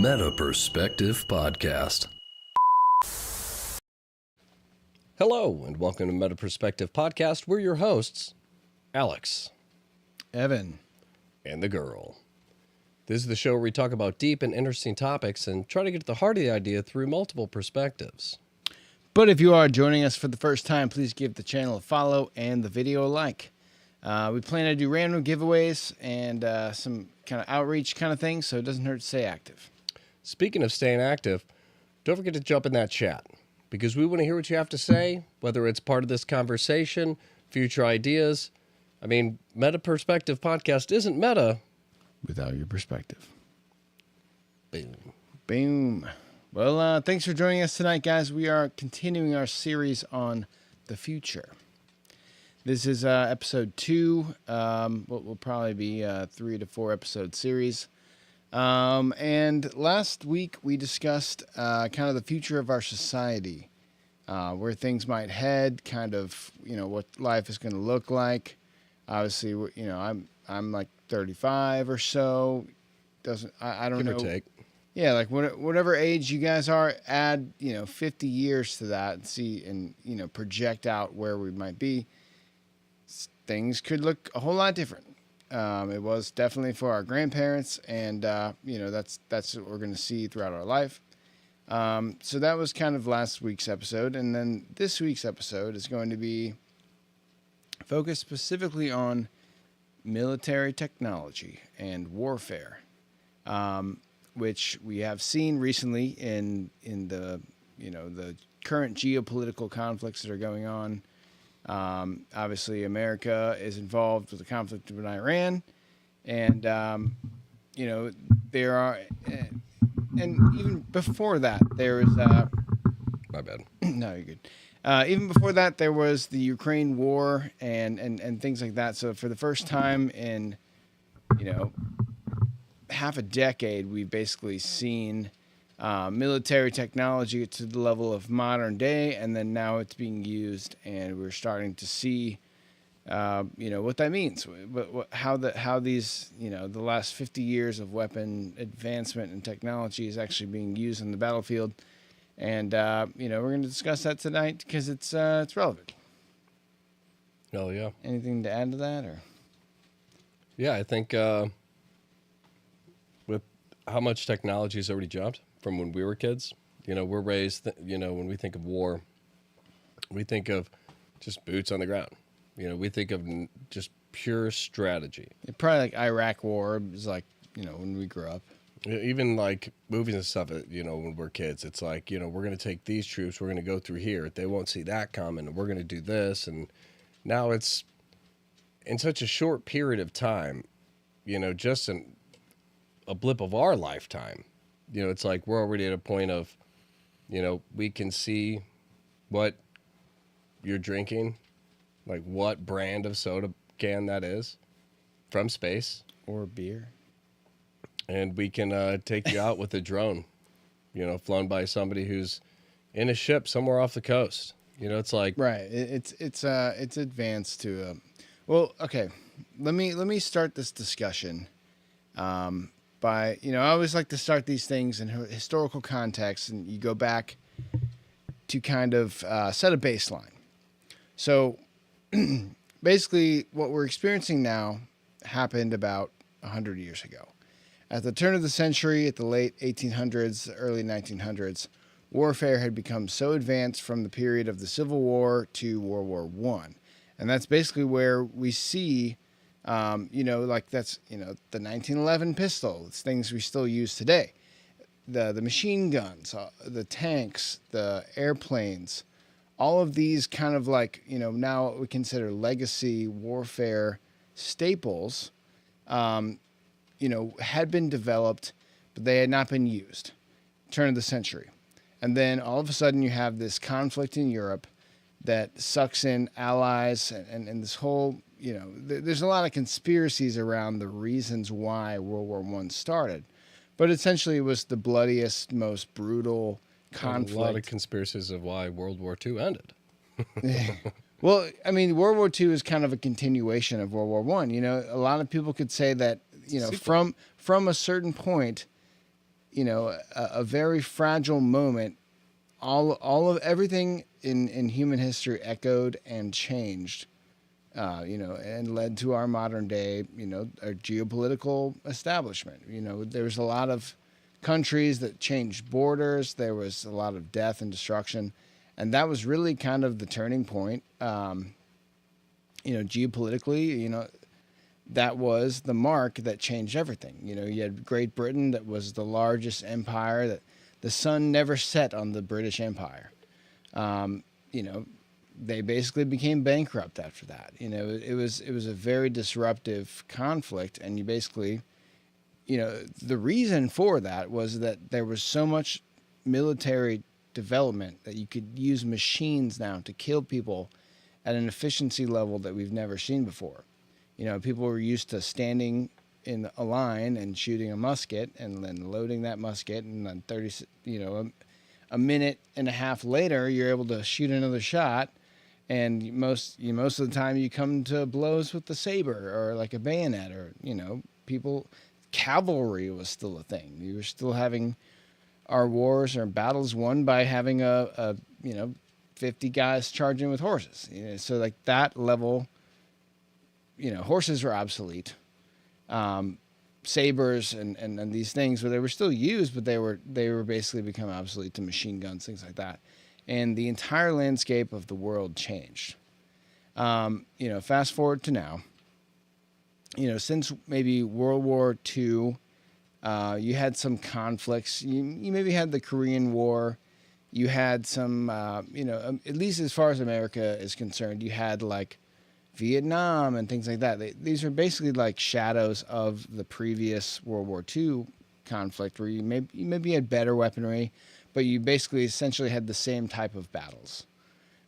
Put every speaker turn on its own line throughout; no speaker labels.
Meta Perspective Podcast.
Hello, and welcome to Meta Perspective Podcast. We're your hosts, Alex,
Evan,
and the girl. This is the show where we talk about deep and interesting topics and try to get to the heart of the idea through multiple perspectives.
But if you are joining us for the first time, please give the channel a follow and the video a like. We plan to do random giveaways and some kind of outreach kind of things, so it doesn't hurt to stay active.
Speaking of staying active, don't forget to jump in that chat, because we want to hear what you have to say, whether it's part of this conversation, future ideas. I mean, Meta Perspective Podcast isn't meta
Without your perspective.
Boom.
Boom. Well, thanks for joining us tonight, guys. We are continuing our series on the future. This is episode 2. What will probably be a 3 to 4 episode series. And last week we discussed kind of the future of our society, where things might head, kind of, what life is going to look like. Obviously, I'm like 35 or so. I don't know.
Give or take.
Yeah, like whatever age you guys are, add 50 years to that and see and project out where we might be. Things could look a whole lot different. It was definitely for our grandparents, and that's what we're going to see throughout our life. So that was kind of last week's episode, and then this week's episode is going to be focused specifically on military technology and warfare. Which we have seen recently in the the current geopolitical conflicts that are going on. Obviously, America is involved with the conflict in Iran, and there are, and even before that, there was.
My bad.
No, you're good. Even before that, there was the Ukraine war and things like that. So for the first time in half a decade, we've basically seen military technology to the level of modern day, and then now it's being used, and we're starting to see, what that means, how these, the last 50 years of weapon advancement and technology is actually being used in the battlefield, and we're going to discuss that tonight because it's relevant.
Hell yeah.
Anything to add to that, or?
Yeah, I think with how much technology has already jumped from when we were kids, we're raised, when we think of war, we think of just boots on the ground. We think of just pure strategy.
Probably like Iraq war is like, when we grew up.
Even like movies and stuff, when we're kids, it's like, we're going to take these troops, we're going to go through here. They won't see that coming, and we're going to do this. And now it's in such a short period of time, just a blip of our lifetime. It's like we're already at a point of, we can see what you're drinking, like what brand of soda can that is from space.
Or beer.
And we can take you out with a drone, flown by somebody who's in a ship somewhere off the coast. It's like...
Right. It's advanced to... well, okay. Let me start this discussion by, I always like to start these things in historical context, and you go back to kind of set a baseline. So basically what we're experiencing now happened about 100 years ago. At the turn of the century, at the late 1800s, early 1900s, warfare had become so advanced from the period of the Civil War to World War I. And that's basically where we see like that's, the 1911 pistol. It's things we still use today. The machine guns, the tanks, the airplanes, all of these kind of like, now what we consider legacy warfare staples, had been developed, but they had not been used. Turn of the century. And then all of a sudden you have this conflict in Europe that sucks in allies and this whole, there's a lot of conspiracies around the reasons why World War I started. But essentially it was the bloodiest, most brutal conflict.
A lot of conspiracies of why World War II ended.
Well, I mean, World War II is kind of a continuation of World War I. A lot of people could say that, from a certain point, a very fragile moment. All of everything in human history echoed and changed, and led to our modern day, our geopolitical establishment. There was a lot of countries that changed borders. There was a lot of death and destruction, and that was really kind of the turning point. Geopolitically, that was the mark that changed everything. You had Great Britain, that was the largest empire, that the sun never set on the British Empire. They basically became bankrupt after that. It was a very disruptive conflict, and you basically, the reason for that was that there was so much military development that you could use machines now to kill people at an efficiency level that we've never seen before. People were used to standing in a line and shooting a musket and then loading that musket, and then a minute and a half later, you're able to shoot another shot. And most of the time you come to blows with the saber or like a bayonet, or, cavalry was still a thing. You were still having our wars or battles won by having a 50 guys charging with horses. So like that level, horses were obsolete. Sabers and these things, where they were still used, but they were basically become obsolete to machine guns, things like that. And the entire landscape of the world changed. Fast forward to now, since maybe World War II, you had some conflicts. You maybe had the Korean War. You had some, at least as far as America is concerned, you had like Vietnam and things like that. These are basically like shadows of the previous World War II conflict, where you maybe had better weaponry, but you basically essentially had the same type of battles.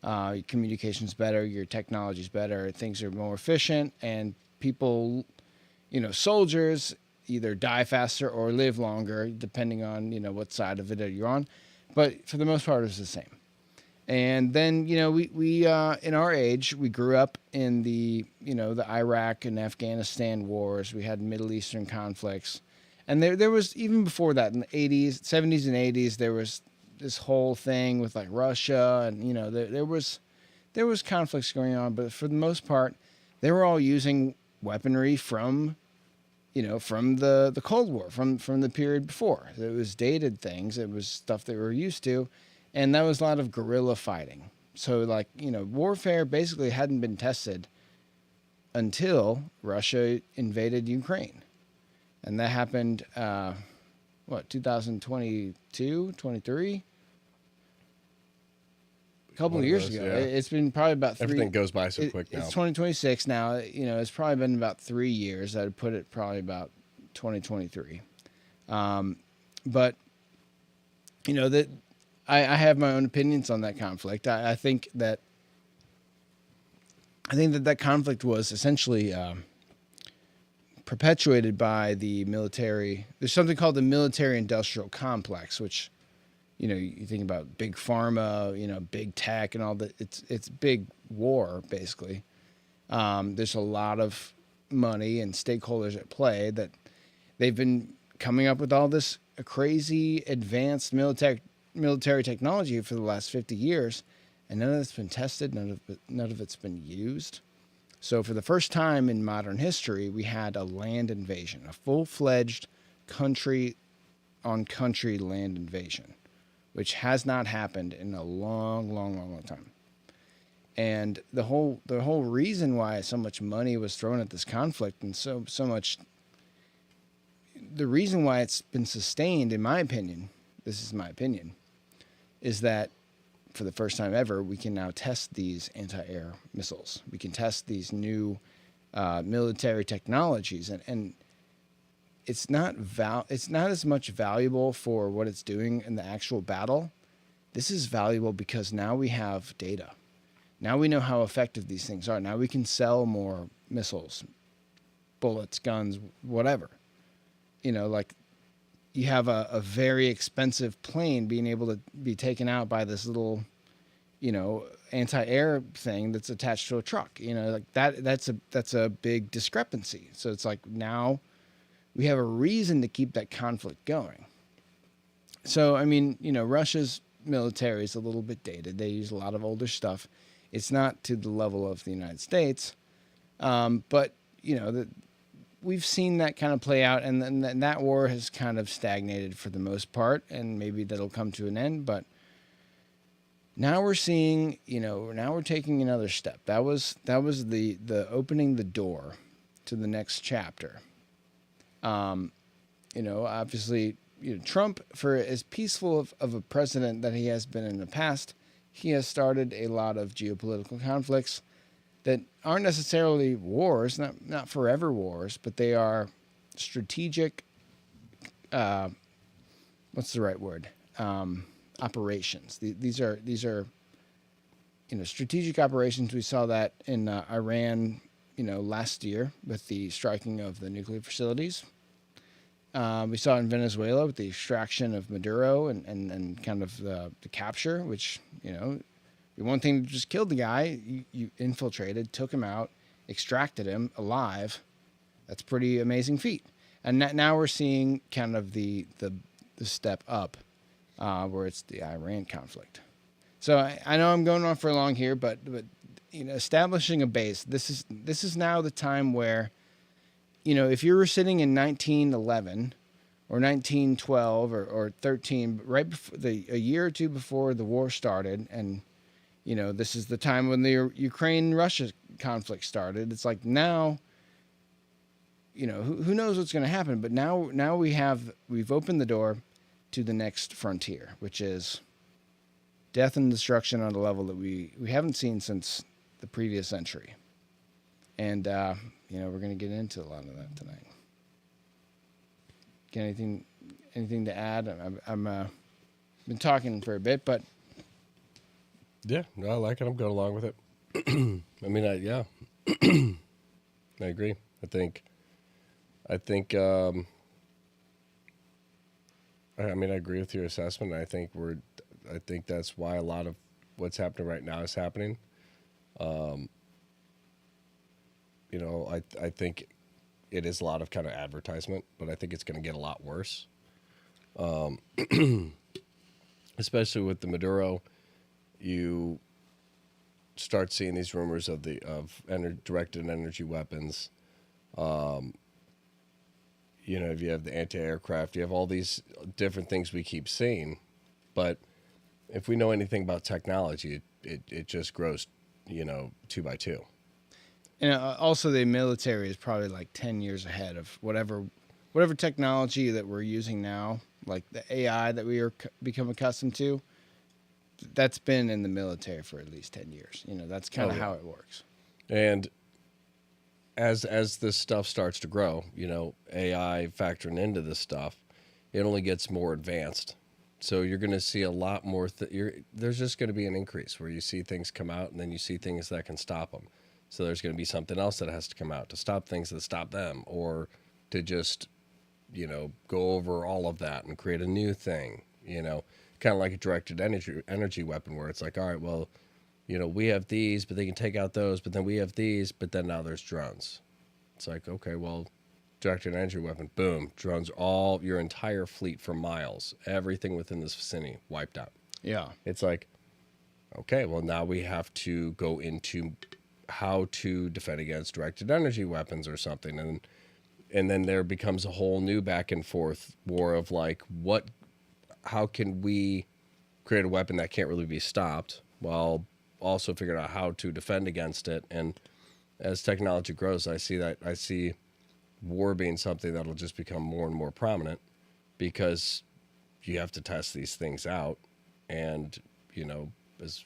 Your communication's better, your technology's better, things are more efficient, and people, soldiers either die faster or live longer, depending on, what side of it you're on. But for the most part, it's the same. And then, we in our age, we grew up in the Iraq and Afghanistan wars. We had Middle Eastern conflicts. And there was, even before that, in the 80s, 70s and 80s, there was this whole thing with like Russia, and there was conflicts going on, but for the most part, they were all using weaponry from the Cold War, from the period before. It was dated things. It was stuff they were used to, and that was a lot of guerrilla fighting. So like, warfare basically hadn't been tested until Russia invaded Ukraine. And that happened, 2022, 23? A couple of years ago. Yeah. It's been probably about
Everything goes by so quick now.
It's 2026 now. It's probably been about 3 years. I'd put it probably about 2023. But, that I have my own opinions on that conflict. I think that conflict was essentially perpetuated by the military. There's something called the military-industrial complex, which, you think about big pharma, big tech and all that. It's big war, basically. There's a lot of money and stakeholders at play that they've been coming up with all this crazy advanced military technology for the last 50 years, and none of it's been tested. None of it's been used. So for the first time in modern history, we had a land invasion, a full-fledged country-on-country land invasion, which has not happened in a long time. And the whole reason why so much money was thrown at this conflict, and so much, the reason why it's been sustained, in my opinion, this is my opinion, is that for the first time ever, we can now test these anti-air missiles. We can test these new military technologies, and it's not as much valuable for what it's doing in the actual battle. This is valuable because now we have data. Now we know how effective these things are. Now we can sell more missiles, bullets, guns, whatever. Like you have a very expensive plane being able to be taken out by this little, anti-air thing that's attached to a truck. Like that's a big discrepancy. So it's like now we have a reason to keep that conflict going. So, I mean, Russia's military is a little bit dated. They use a lot of older stuff. It's not to the level of the United States, but we've seen that kind of play out, and then that war has kind of stagnated for the most part, and maybe that'll come to an end. But now we're seeing, now we're taking another step. That was the opening the door to the next chapter. Obviously, Trump, for as peaceful of a president that he has been in the past, he has started a lot of geopolitical conflicts that aren't necessarily wars, not forever wars, but they are strategic. What's the right word? Operations. These are strategic operations. We saw that in Iran, last year with the striking of the nuclear facilities. We saw it in Venezuela with the extraction of Maduro and kind of the capture, which, the one thing to just kill the guy, you infiltrated, took him out, extracted him alive. That's a pretty amazing feat. And now we're seeing kind of the step up where it's the Iran conflict. So I know I'm going on for long here, but establishing a base, this is now the time where, if you were sitting in 1911 or 1912 or 13, right before a year or two before the war started, and this is the time when the Ukraine-Russia conflict started. It's like now, who knows what's going to happen? But now we've opened the door to the next frontier, which is death and destruction on a level that we haven't seen since the previous century. And we're going to get into a lot of that tonight. Got anything to add? I'm been talking for a bit, but
Yeah, no, I like it. I'm going along with it. I mean, I agree. I think, I agree with your assessment. I think that's why a lot of what's happening right now is happening. I think it is a lot of kind of advertisement, but I think it's going to get a lot worse. Especially with the Maduro, you start seeing these rumors of directed energy weapons. If you have the anti-aircraft, you have all these different things we keep seeing. But if we know anything about technology, it just grows, 2 by 2.
And also the military is probably like 10 years ahead of whatever technology that we're using now, like the AI that we are become accustomed to. That's been in the military for at least 10 years. That's kind of how it works.
And as this stuff starts to grow, AI factoring into this stuff, it only gets more advanced. So you're going to see a lot more. There's just going to be an increase where you see things come out, and then you see things that can stop them. So there's going to be something else that has to come out to stop things that stop them, or to just, go over all of that and create a new thing. Kind of like a directed energy weapon, where it's like, all right, well, we have these, but they can take out those, but then we have these, but then now there's drones. It's like, okay, well, directed energy weapon, boom, drones, all your entire fleet for miles, everything within this vicinity wiped out.
Yeah.
It's like, okay, well, now we have to go into how to defend against directed energy weapons or something. And then there becomes a whole new back and forth war of like, how can we create a weapon that can't really be stopped while also figuring out how to defend against it. And as technology grows, I see war being something that'll just become more and more prominent, because you have to test these things out. And, as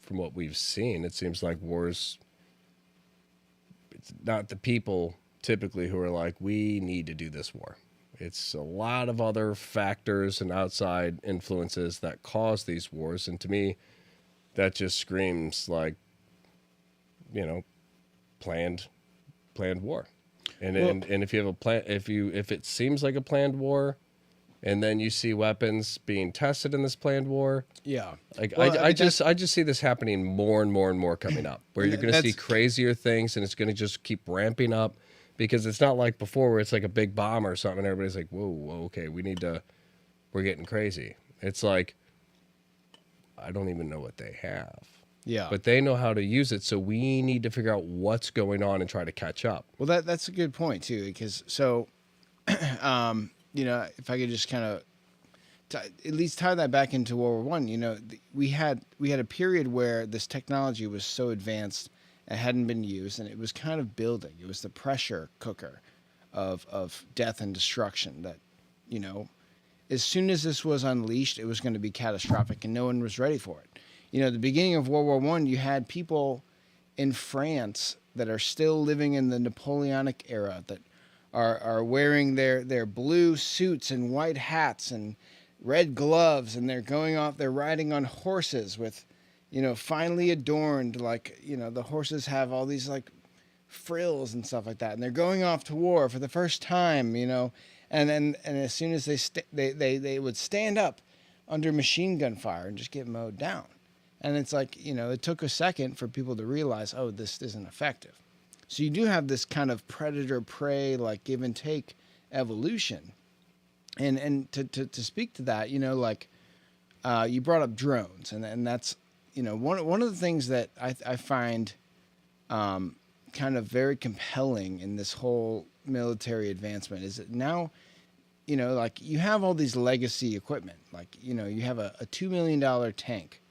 from what we've seen, it seems like wars, it's not the people typically who are like, we need to do this war. It's a lot of other factors and outside influences that cause these wars. And to me, that just screams like, planned war. And if you have a plan, if it seems like a planned war, and then you see weapons being tested in this planned war,
yeah.
Like I just see this happening more and more and more coming up, where you're going to see crazier things, and it's going to just keep ramping up, because it's not like before where it's like a big bomb or something, and everybody's like, whoa, okay, we need to we're getting crazy. It's like, I don't even know what they have.
Yeah.
But they know how to use it, so we need to figure out what's going on and try to catch up.
Well, that's a good point too, because so, if I could just kind of at least tie that back into World War One. We had a period where this technology was so advanced it hadn't been used, and it was kind of building. It was the pressure cooker of death and destruction that, as soon as this was unleashed, it was going to be catastrophic, and no one was ready for it. At the beginning of World War One, you had people in France that are still living in the Napoleonic era that are wearing their blue suits and white hats and red gloves, and they're riding on horses with, finely adorned, like, the horses have all these like frills and stuff like that, and they're going off to war for the first time, and as soon as they would stand up under machine gun fire and just get mowed down. And it's like, it took a second for people to realize, oh, this isn't effective. So you do have this kind of predator-prey, like give and take evolution. And to speak to that, you brought up drones, and that's, one of the things that I find kind of very compelling in this whole military advancement is that now, you have all these legacy equipment, like, you have a $2 million tank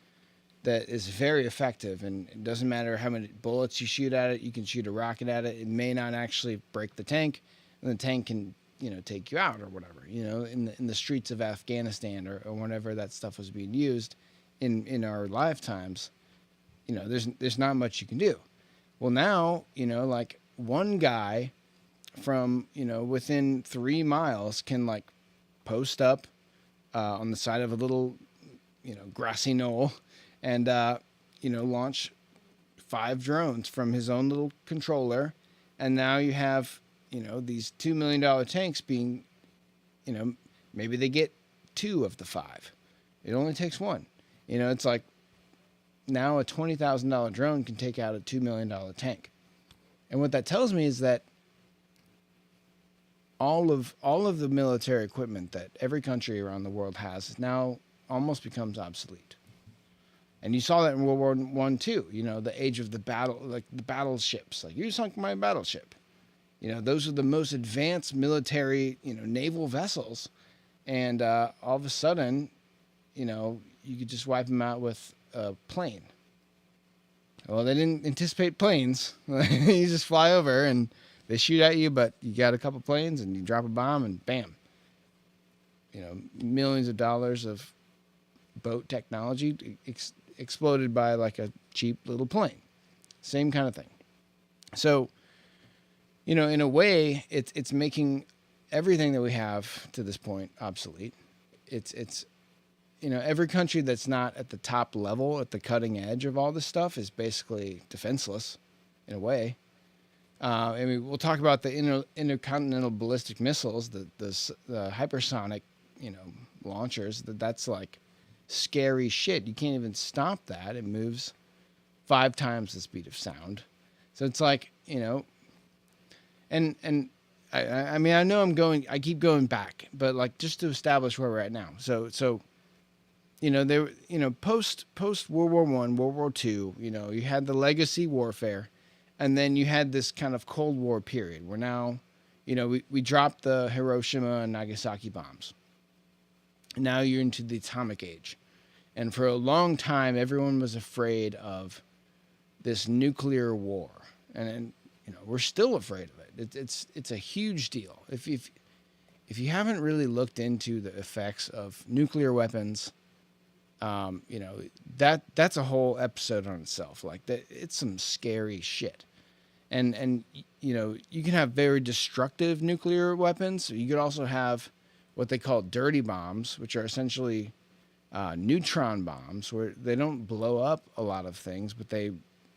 that is very effective, and it doesn't matter how many bullets you shoot at it. You can shoot a rocket at it. It may not actually break the tank, and the tank can, take you out or whatever, in the streets of Afghanistan or whenever that stuff was being used in our lifetimes. There's not much you can do. Well, now, like one guy from, within 3 miles can like post up on the side of a little, grassy knoll and, launch 5 drones from his own little controller. And now you have, these $2 million tanks being, maybe they get 2 of the 5. It only takes 1. It's like now a $20,000 drone can take out a $2 million tank. And what that tells me is that all of the military equipment that every country around the world has now almost becomes obsolete. And you saw that in World War One too. The age of the battle, like the battleships. Like, you sunk my battleship. Those are the most advanced military, naval vessels. And all of a sudden, you could just wipe them out with a plane. Well, they didn't anticipate planes. You just fly over and they shoot at you, but you got a couple planes and you drop a bomb and bam. Millions of dollars of boat technology exploded by like a cheap little plane. Same kind of thing. So, in a way, it's making everything that we have to this point obsolete. It's every country that's not at the top level, at the cutting edge of all this stuff, is basically defenseless in a way. We'll talk about the intercontinental ballistic missiles, the hypersonic, launchers. That's like scary shit. You can't even stop that. It moves 5 times the speed of sound. So it's like, and I know I keep going back, but like just to establish where we're at now. So post World War One, World War Two, you had the legacy warfare, and then you had this kind of Cold War period where now, we dropped the Hiroshima and Nagasaki bombs. Now you're into the atomic age. And for a long time, everyone was afraid of this nuclear war. And we're still afraid of it. It's a huge deal. If you haven't really looked into the effects of nuclear weapons, that's a whole episode on itself. Like that, it's some scary shit. And you can have very destructive nuclear weapons. You could also have what they call dirty bombs, which are essentially neutron bombs, where they don't blow up a lot of things, but they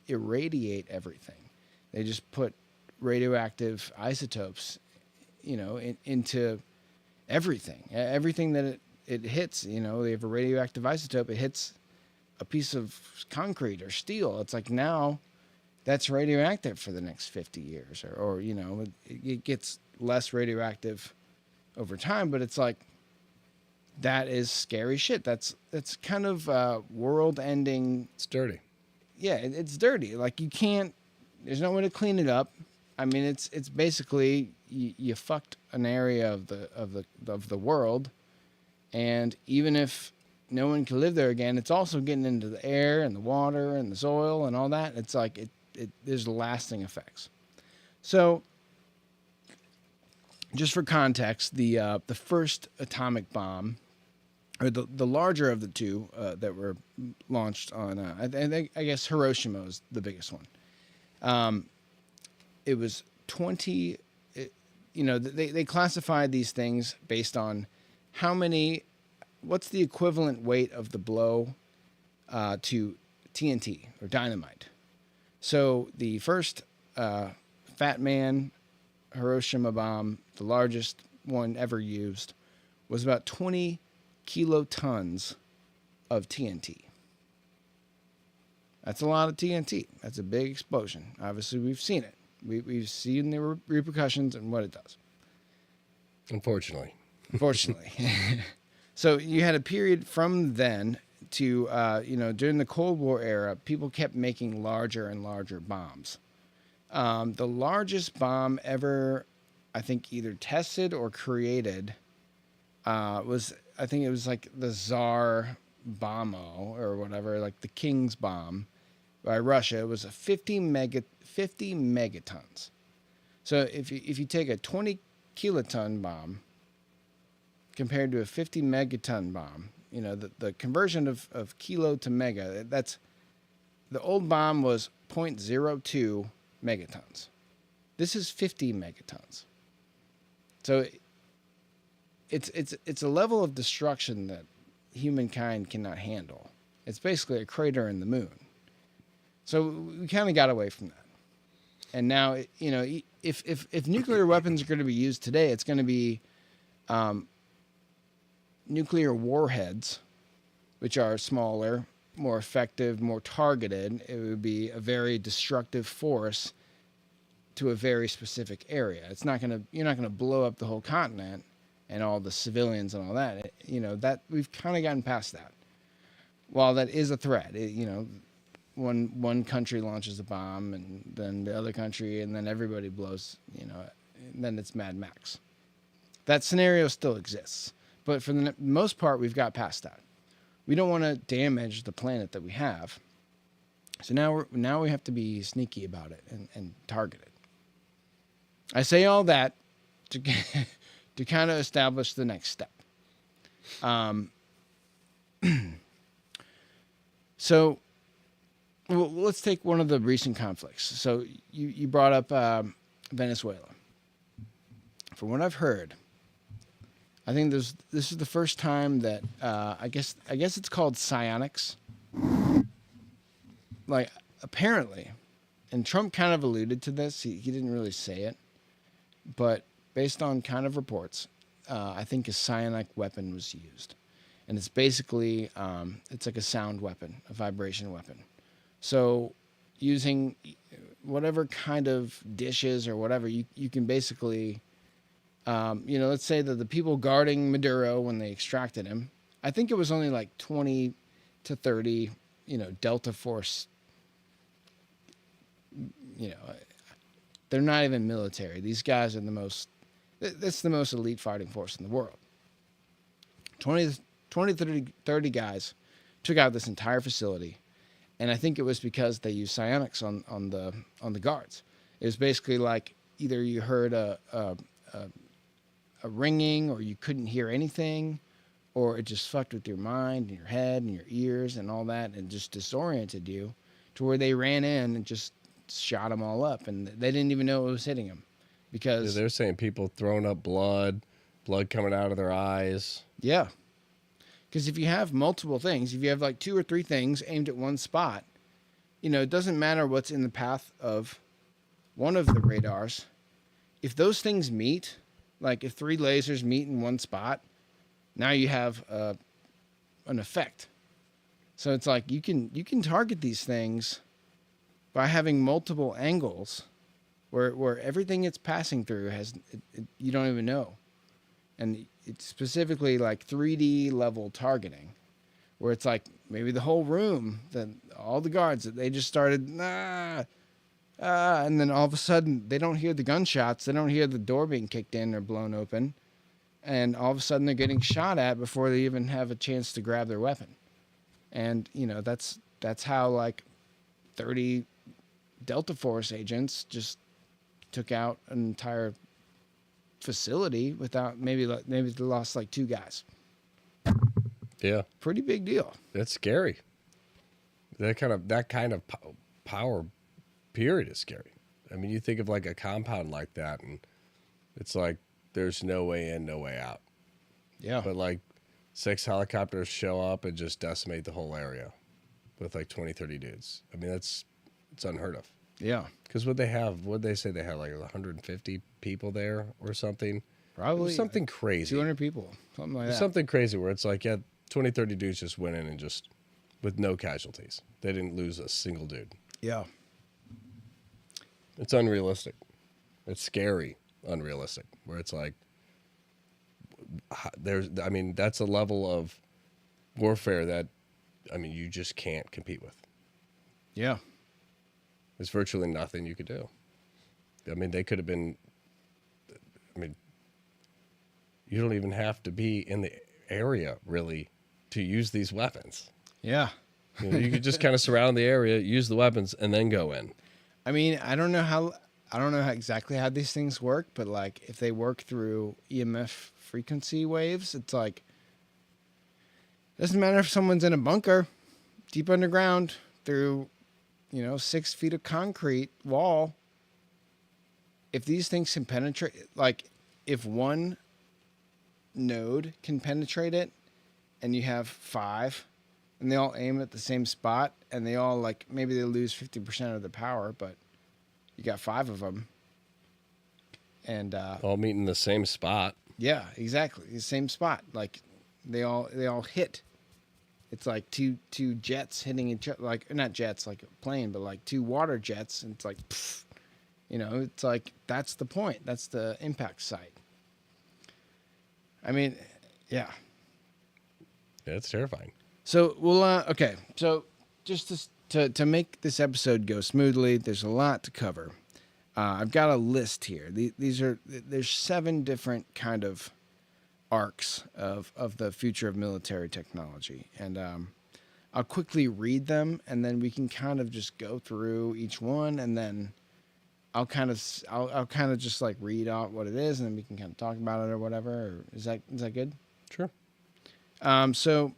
irradiate everything. They just put radioactive isotopes, into everything. Everything that it hits, they have a radioactive isotope. It hits a piece of concrete or steel. It's like now that's radioactive for the next 50 years, or it gets less radioactive over time. But it's like, that is scary shit. That's kind of world-ending.
It's dirty.
Yeah, it's dirty. Like you can't. There's no way to clean it up. I mean, it's basically you fucked an area of the world, and even if no one can live there again, it's also getting into the air and the water and the soil and all that. It's like there's lasting effects. So, just for context, the first atomic bomb, or the larger of the two that were launched on, I guess Hiroshima was the biggest one. It was 20. They classified these things based on what's the equivalent weight of the blow to TNT or dynamite. So the first Fat Man Hiroshima bomb, the largest one ever used, was about 20 kilotons of TNT. That's a lot of TNT. That's a big explosion. Obviously, we've seen it. We've seen the repercussions and what it does.
Unfortunately.
So you had a period from then to, during the Cold War era, people kept making larger and larger bombs. The largest bomb ever, I think, either tested or created was like the Tsar Bombo or whatever, like the King's Bomb by Russia. It was a 50 megatons. So if you take a 20 kiloton bomb compared to a 50 megaton bomb, the conversion of kilo to mega, that's the old bomb was 0.02 megatons. This is 50 megatons. So it's a level of destruction that humankind cannot handle. It's basically a crater in the moon. So we kind of got away from that. And now, if nuclear weapons are going to be used today, it's going to be nuclear warheads, which are smaller, more effective, more targeted. It would be a very destructive force to a very specific area. You're not gonna blow up the whole continent and all the civilians and all that. That we've kind of gotten past that. While that is a threat, one country launches a bomb and then the other country and then everybody blows, and then it's Mad Max. That scenario still exists, but for the most part, we've got past that. We don't want to damage the planet that we have, so now we have to be sneaky about it and target it. I say all that to to kind of establish the next step. So, well, let's take one of the recent conflicts. So you brought up Venezuela. From what I've heard, I think this is the first time that I guess it's called psionics. Like apparently, and Trump kind of alluded to this. He didn't really say it, but based on kind of reports, I think a psionic weapon was used, and it's basically it's like a sound weapon, a vibration weapon. So using whatever kind of dishes or whatever, you can basically, let's say that the people guarding Maduro when they extracted him, I think it was only like 20 to 30, Delta Force, they're not even military. These guys are that's the most elite fighting force in the world. 20 to 30 guys took out this entire facility. And I think it was because they used psionics on the guards. It was basically like either you heard a ringing or you couldn't hear anything, or it just fucked with your mind and your head and your ears and all that and just disoriented you to where they ran in and just shot them all up, and they didn't even know it was hitting them because
they're saying people throwing up blood coming out of their eyes.
Yeah. Because if you have multiple things, if you have like 2 or 3 things aimed at one spot, it doesn't matter what's in the path of one of the radars. If those things meet, like if 3 lasers meet in one spot, now you have an effect. So it's like you can target these things by having multiple angles where everything it's passing through you don't even know. And it's specifically like 3D level targeting, where it's like maybe the whole room, then all the guards that they just started and then all of a sudden they don't hear the gunshots, they don't hear the door being kicked in or blown open, and all of a sudden they're getting shot at before they even have a chance to grab their weapon. And that's how like 30 Delta Force agents just took out an entire facility without maybe they lost like 2 guys.
Yeah,
Pretty big deal.
that's scary. That kind of power period is scary. I mean, you think of like a compound like that, and it's like there's no way in, no way out.
Yeah.
But like 6 helicopters show up and just decimate the whole area with like 20, 30 dudes. I mean, it's unheard of.
Yeah.
Because what'd they say they had like 150 people there or something? It
Probably
was something crazy.
200 people, something like that.
Something crazy where it's like, yeah, 20, 30 dudes just went in and just, with no casualties. They didn't lose a single dude.
Yeah.
It's unrealistic. It's scary, unrealistic, where it's like, that's a level of warfare that, you just can't compete with.
Yeah.
There's virtually nothing you could do. They could have been, you don't even have to be in the area, really, to use these weapons.
Yeah.
You could just kind of surround the area, use the weapons, and then go in.
I don't know exactly how these things work, but like if they work through EMF frequency waves, it's like, doesn't matter if someone's in a bunker deep underground through 6 feet of concrete wall. If these things can penetrate, like if one node can penetrate it and you have 5 and they all aim at the same spot and they all like, maybe they lose 50% of the power, but you got 5 of them. And,
all meet in the same spot.
yeah, exactly. The same spot. Like they all hit. It's like two jets hitting each other, like not jets like a plane, but like 2 water jets, and it's like, pfft, it's like that's the point. That's the impact site. Yeah.
Yeah, it's terrifying.
So okay. So just to make this episode go smoothly, there's a lot to cover. I've got a list here. There's 7 different kind of arcs of the future of military technology, and I'll quickly read them, and then we can kind of just go through each one, and then I'll kind of just like read out what it is, and then we can kind of talk about it or whatever. Or is that good?
Sure.
So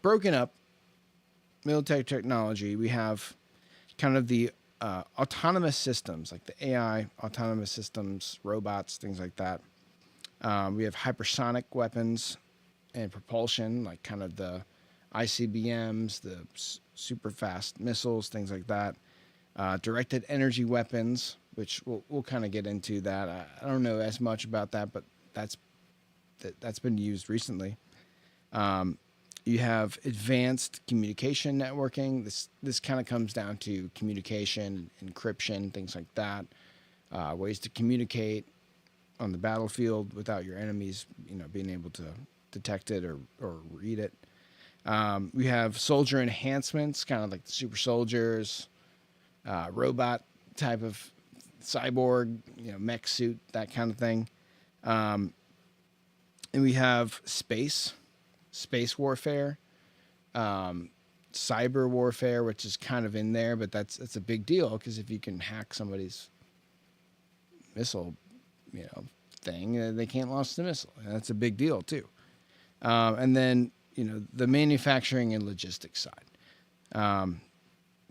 broken up military technology, we have kind of the autonomous systems, like the AI autonomous systems, robots, things like that. We have hypersonic weapons and propulsion, like kind of the ICBMs, the super fast missiles, things like that. Directed energy weapons, which we'll kind of get into that. I don't know as much about that, but that's been used recently. You have advanced communication networking. This kind of comes down to communication, encryption, things like that. Ways to communicate on the battlefield without your enemies, being able to detect it or read it. We have soldier enhancements, kind of like the super soldiers, robot type of cyborg, mech suit, that kind of thing. And we have space warfare, cyber warfare, which is kind of in there, but that's a big deal, because if you can hack somebody's missile, thing, they can't launch the missile. And that's a big deal too. And then, the manufacturing and logistics side.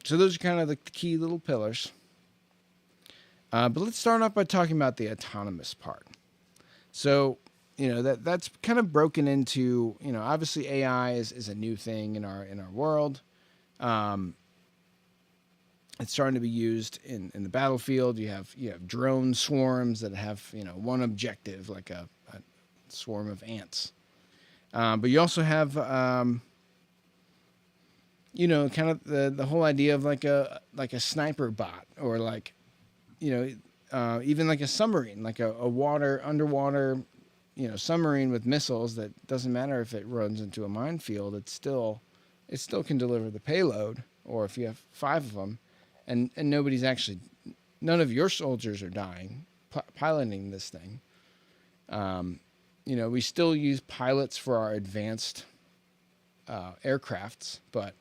So those are kind of the key little pillars. But let's start off by talking about the autonomous part. So, that's kind of broken into, obviously AI is a new thing in our world. It's starting to be used in the battlefield. You have drone swarms that have, one objective, like a swarm of ants. But you also have, kind of the whole idea of like a sniper bot, or like, even like a submarine, like a underwater submarine with missiles that doesn't matter if it runs into a minefield, it still can deliver the payload. Or if you have 5 of them, and nobody's actually, none of your soldiers are dying piloting this thing. We still use pilots for our advanced aircrafts, but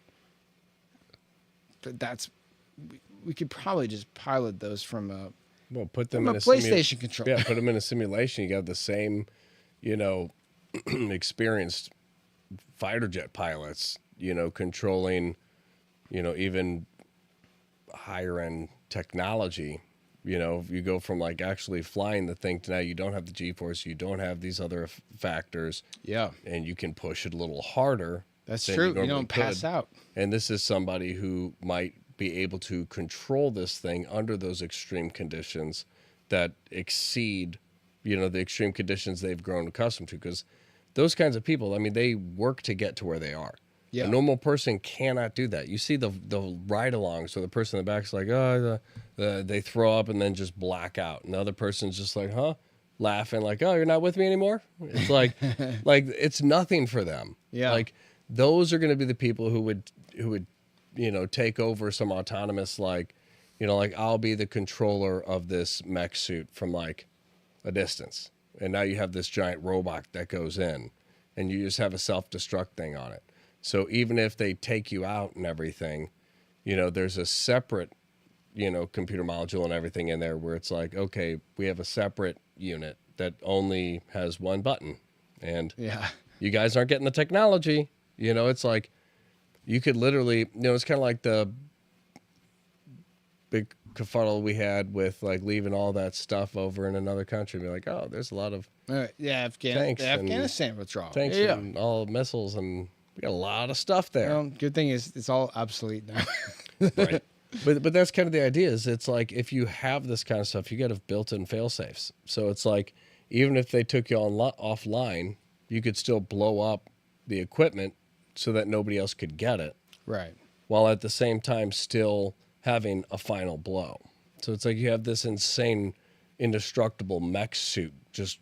we could probably just pilot those from a
put them in a
PlayStation controller.
Yeah, put them in a simulation. You got the same, experienced fighter jet pilots, controlling, even higher end technology. You go from like actually flying the thing to now you don't have the G-force, you don't have these other factors.
Yeah.
And you can push it a little harder.
That's true. You don't pass out.
And this is somebody who might be able to control this thing under those extreme conditions that exceed, the extreme conditions they've grown accustomed to. Because those kinds of people, I mean, they work to get to where they are. Yeah. A normal person cannot do that. You see the ride-alongs, so the person in the back's like, they throw up and then just black out. And the other person's just like, laughing like, oh, you're not with me anymore? It's like, it's nothing for them.
Yeah.
Like, those are going to be the people who would take over some autonomous, like I'll be the controller of this mech suit from like a distance. And now you have this giant robot that goes in and you just have a self-destruct thing on it. So even if they take you out and everything, there's a separate, computer module and everything in there where it's like, okay, we have a separate unit that only has one button. And you guys aren't getting the technology. It's like you could literally, it's kind of like the big kerfuffle we had with like leaving all that stuff over in another country. Be like, oh, there's a lot of
Afghanistan withdrawal.
Tanks and all missiles and we got a lot of stuff there.
Well, good thing is it's all obsolete now.
Right. But that's kind of the idea is it's like if you have this kind of stuff, you got to have built-in fail-safes. So it's like even if they took you offline, you could still blow up the equipment so that nobody else could get it.
Right.
While at the same time still having a final blow. So it's like you have this insane, indestructible mech suit just,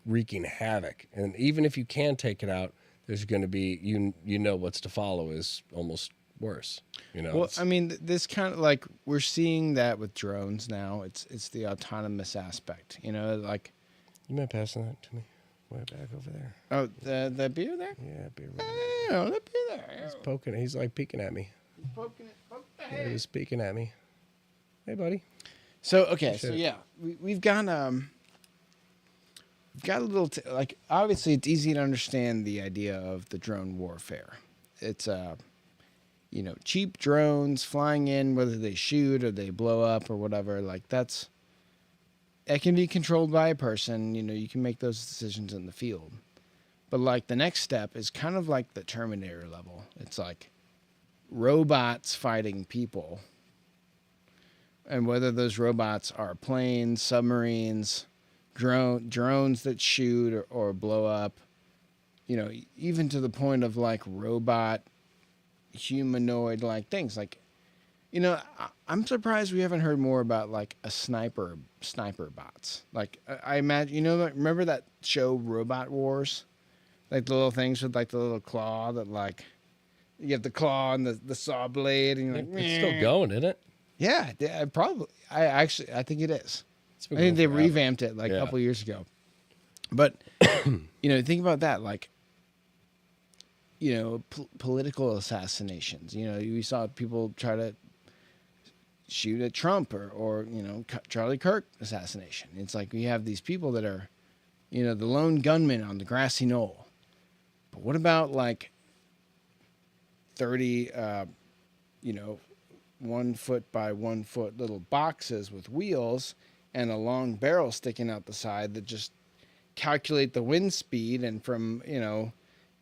wreaking havoc. And even if you can take it out, there's going to be, what's to follow is almost worse.
Well, this kind of like we're seeing that with drones now. It's the autonomous aspect, like.
You mind passing that to me? Way back over there.
Oh, the beer there?
Yeah, beer.
Oh, the beer there.
He's poking. He's like peeking at me.
He's poking it.
Yeah, he's peeking at me. Hey, buddy.
So okay, we've got a little obviously it's easy to understand the idea of the drone warfare. It's cheap drones flying in, whether they shoot or they blow up or whatever. Like that can be controlled by a person. You can make those decisions in the field. But like the next step is kind of like the Terminator level. It's like robots fighting people. And whether those robots are planes, submarines, drones that shoot or blow up, even to the point of like robot humanoid like things. Like, I'm surprised we haven't heard more about like a sniper bots. Like I imagine, remember that show Robot Wars? Like the little things with like the little claw that like you have the claw and the saw blade and you're like,
it's still going, isn't it?
Yeah, probably. I think it is. I think they revamped it like a couple years ago. But think about that, like political assassinations. We saw people try to shoot at Trump or Charlie Kirk assassination. It's like we have these people that are, the lone gunman on the grassy knoll. But what about like 30, 1 foot by 1 foot little boxes with wheels and a long barrel sticking out the side that just calculate the wind speed and from,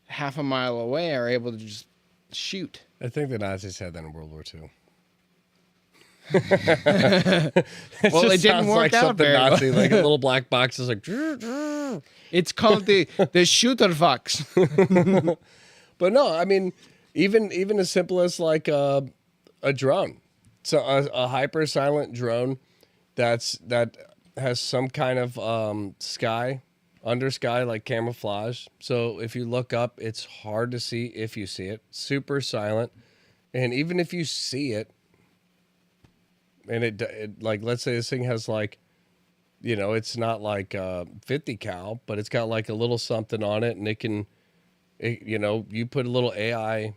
half a mile away are able to just shoot.
I think the Nazis had that in World War II.
Well, it didn't work out very well.
Nazi, like a little black box is like.
It's called the shooter fox.
But no, even as simple as like a drone. So a hyper silent drone that has some kind of sky under sky, like camouflage. So if you look up, it's hard to see if you see it. Super silent. And even if you see it, and it like, let's say this thing has like, you know, it's not like 50 cal, but it's got like a little something on it, and you know, you put a little AI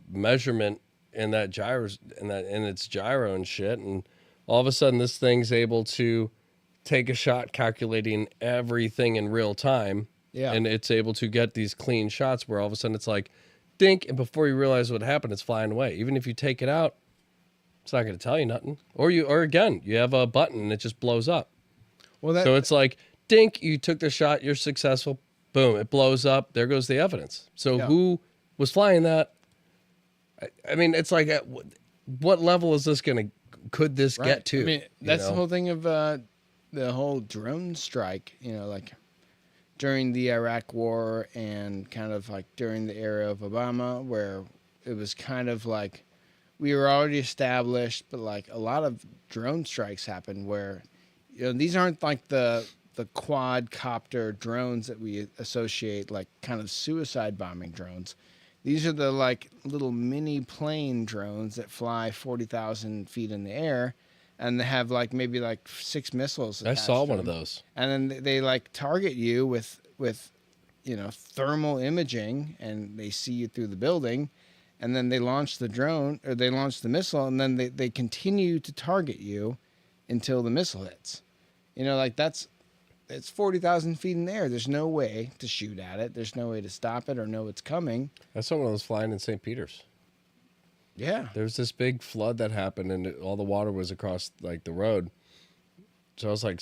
measurement in that in its gyro and shit, and all of a sudden this thing's able to take a shot calculating everything in real time.
Yeah.
And it's able to get these clean shots where all of a sudden it's like dink, and before you realize what happened, it's flying away. Even if you take it out, it's not going to tell you nothing. Or again, you have a button and it just blows up.
Well,
So it's like dink, you took the shot, you're successful. Boom, it blows up. There goes the evidence. So who was flying that? I mean, it's like, at what level is this going to, could this get to?
I mean, that's the whole thing of the whole drone strike, you know, like during the Iraq war and kind of like during the era of Obama, where it was kind of like we were already established, but like a lot of drone strikes happened where, you know, these aren't like the quadcopter drones that we associate, like kind of suicide bombing drones. These are the like little mini plane drones that fly 40,000 feet in the air, and they have like maybe like 6 missiles.
I saw one of those.
And then they like target you with you know, thermal imaging, and they see you through the building, and then they launch the drone, or they launch the missile, and then they continue to target you until the missile hits. You know, like it's 40,000 feet in the air. There's no way to shoot at it. There's no way to stop it or know it's coming.
I saw one of those flying in St. Peter's.
Yeah.
There was this big flood that happened, and all the water was across like the road. So I was like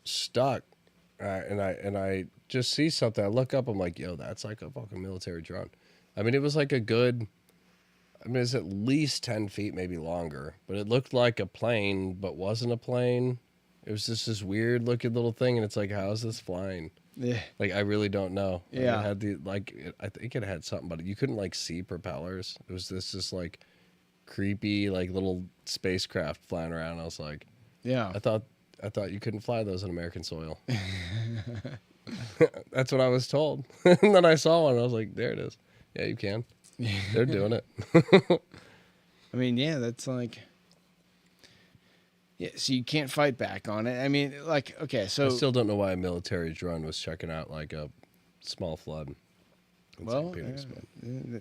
stuck, and I just see something. I look up. I'm like, yo, that's like a fucking military drone. I mean, it was like a good. I mean, it's at least 10 feet, maybe longer, but it looked like a plane, but wasn't a plane. It was just this weird looking little thing, and it's like, how is this flying?
Yeah.
Like, I really don't know. Like,
Yeah.
it had I think it had something, but you couldn't like see propellers. It was this like creepy like little spacecraft flying around. I was like,
Yeah.
I thought you couldn't fly those on American soil. That's what I was told. And then I saw one, and I was like, there it is. Yeah, you can. They're doing it.
I mean, yeah, that's like, yeah, so you can't fight back on it. I mean, like, okay, so.
I still don't know why a military drone was checking out like a small flood. in
Well,
St. Peter's, but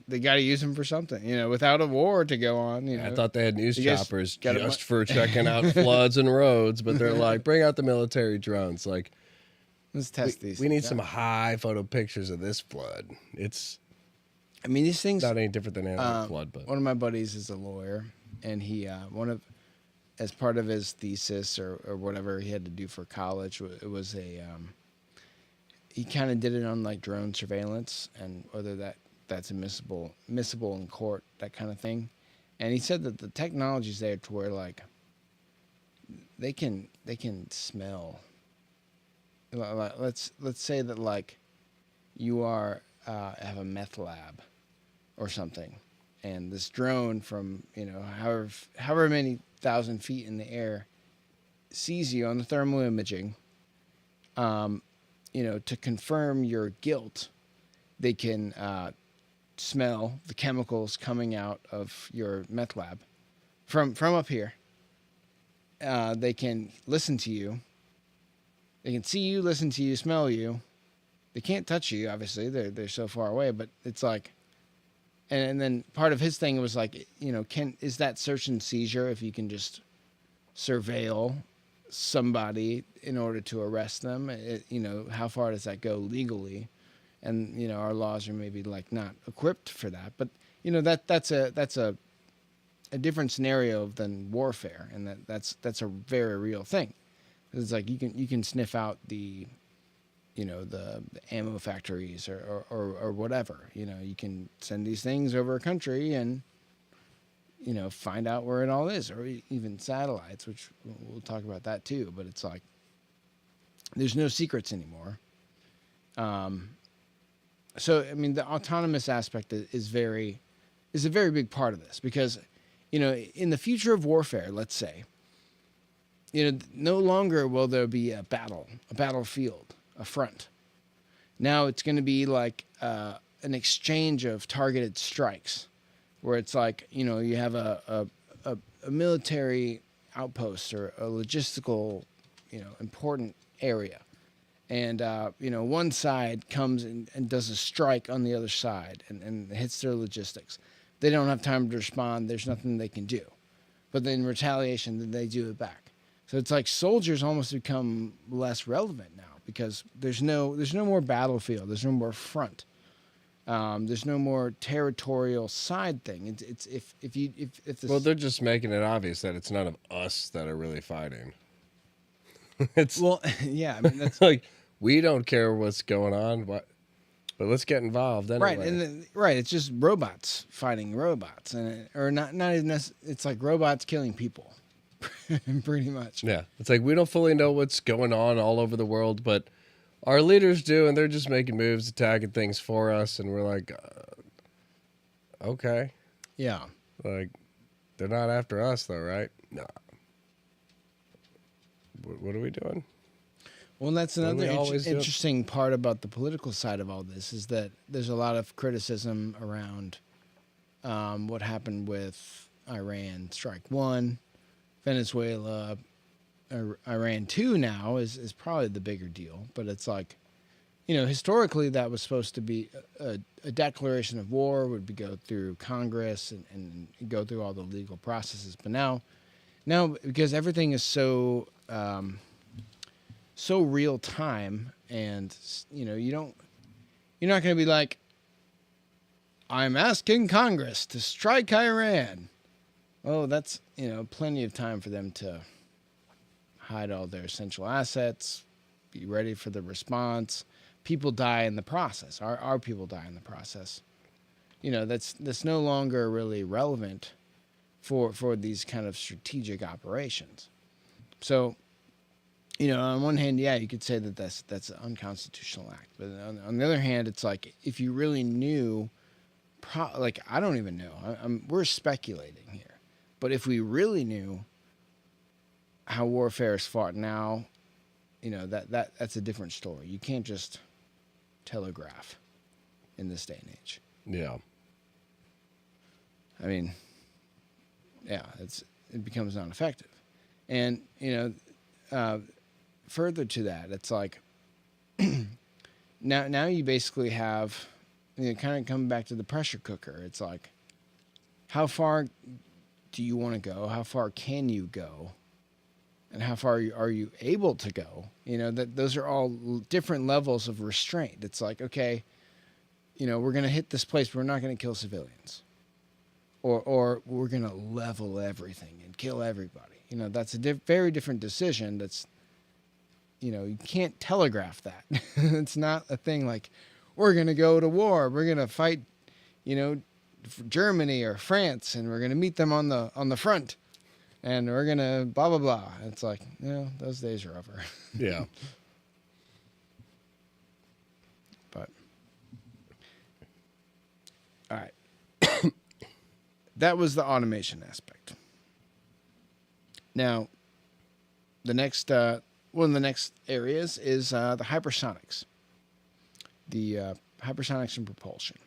they got to use them for something, you know, without a war to go on. You know,
I thought they had news
You guys
choppers
got
just for checking out floods and roads, but they're like, bring out the military drones. Like,
let's test these.
we need
things
some
out.
high photo pictures of this flood. It's
I mean, these things.
not any different than any flood, but
One of my buddies is a lawyer, and he as part of his thesis or whatever he had to do for college, it was he kind of did it on like drone surveillance and whether that's admissible in court, that kind of thing. And he said that the technology's there to where like they can smell. Let's say that like you are have a meth lab or something, and this drone from, you know, however many thousand feet in the air sees you on the thermal imaging, you know, to confirm your guilt, they can smell the chemicals coming out of your meth lab from up here. They can listen to you. They can see you, listen to you, smell you. They can't touch you, obviously. They're so far away, but it's like, and then part of his thing was like, you know, is that search and seizure if you can just surveil somebody in order to arrest them? You know, how far does that go legally? And, you know, our laws are maybe like not equipped for that, but you know, that's a different scenario than warfare, and that's a very real thing. It's like you can sniff out the, you know, the ammo factories or whatever. You know, you can send these things over a country and, you know, find out where it all is, or even satellites, which we'll talk about that too. But it's like there's no secrets anymore. So I mean, the autonomous aspect is a very big part of this, because, you know, in the future of warfare, let's say, you know, no longer will there be a battlefield, a front. Now it's going to be like an exchange of targeted strikes, where it's like, you know, you have a military outpost or a logistical, you know, important area. And, you know, one side comes and does a strike on the other side and hits their logistics. They don't have time to respond. There's nothing they can do. But then in retaliation, then they do it back. So it's like soldiers almost become less relevant now because there's no more battlefield. There's no more front. There's no more territorial side thing. It's if the
Well, they're just making it obvious that it's none of us that are really fighting. It's
well, yeah, I mean that's
like we don't care what's going on, but let's get involved anyway.
right, and right. It's just robots fighting robots, and or not even. It's like robots killing people, pretty much.
Yeah, it's like we don't fully know what's going on all over the world, but our leaders do, and they're just making moves, attacking things for us, and we're like, okay,
Yeah.
like they're not after us though, right? No. What are we doing?
Well, that's
What do
another
we always do?
interesting part about the political side of all this is that there's a lot of criticism around what happened with Iran Strike 1, Venezuela, Iran 2 now is probably the bigger deal. But it's like, you know, historically that was supposed to be a declaration of war, would go through Congress and go through all the legal processes. But now because everything is so real time, and you know, you're not going to be like, I'm asking Congress to strike Iran. Oh, that's, you know, plenty of time for them to hide all their essential assets, be ready for the response. People die in the process. Our people die in the process. You know, that's no longer really relevant for these kind of strategic operations. So, you know, on one hand, yeah, you could say that that's an unconstitutional act. But on the other hand, it's like if you really knew, like I don't even know. We're speculating here. But if we really knew how warfare is fought now, you know, that's a different story. You can't just telegraph in this day and age.
Yeah.
I mean, yeah, it becomes non-effective. And, you know, further to that, it's like now you basically have, you know, kind of coming back to the pressure cooker. It's like, how far do you want to go? How far can you go? And how far are you able to go? You know, those are all different levels of restraint. It's like, okay, you know, we're going to hit this place, but we're not going to kill civilians. Or we're going to level everything and kill everybody. You know, that's a very different decision. That's, you know, you can't telegraph that. It's not a thing like, we're going to go to war. We're going to fight, you know, Germany or France, and we're going to meet them on the front. And we're going to blah, blah, blah. It's like, you know, those days are over.
Yeah.
But, all right. That was the automation aspect. Now, the next one of the next areas is the hypersonics. The hypersonics and propulsion.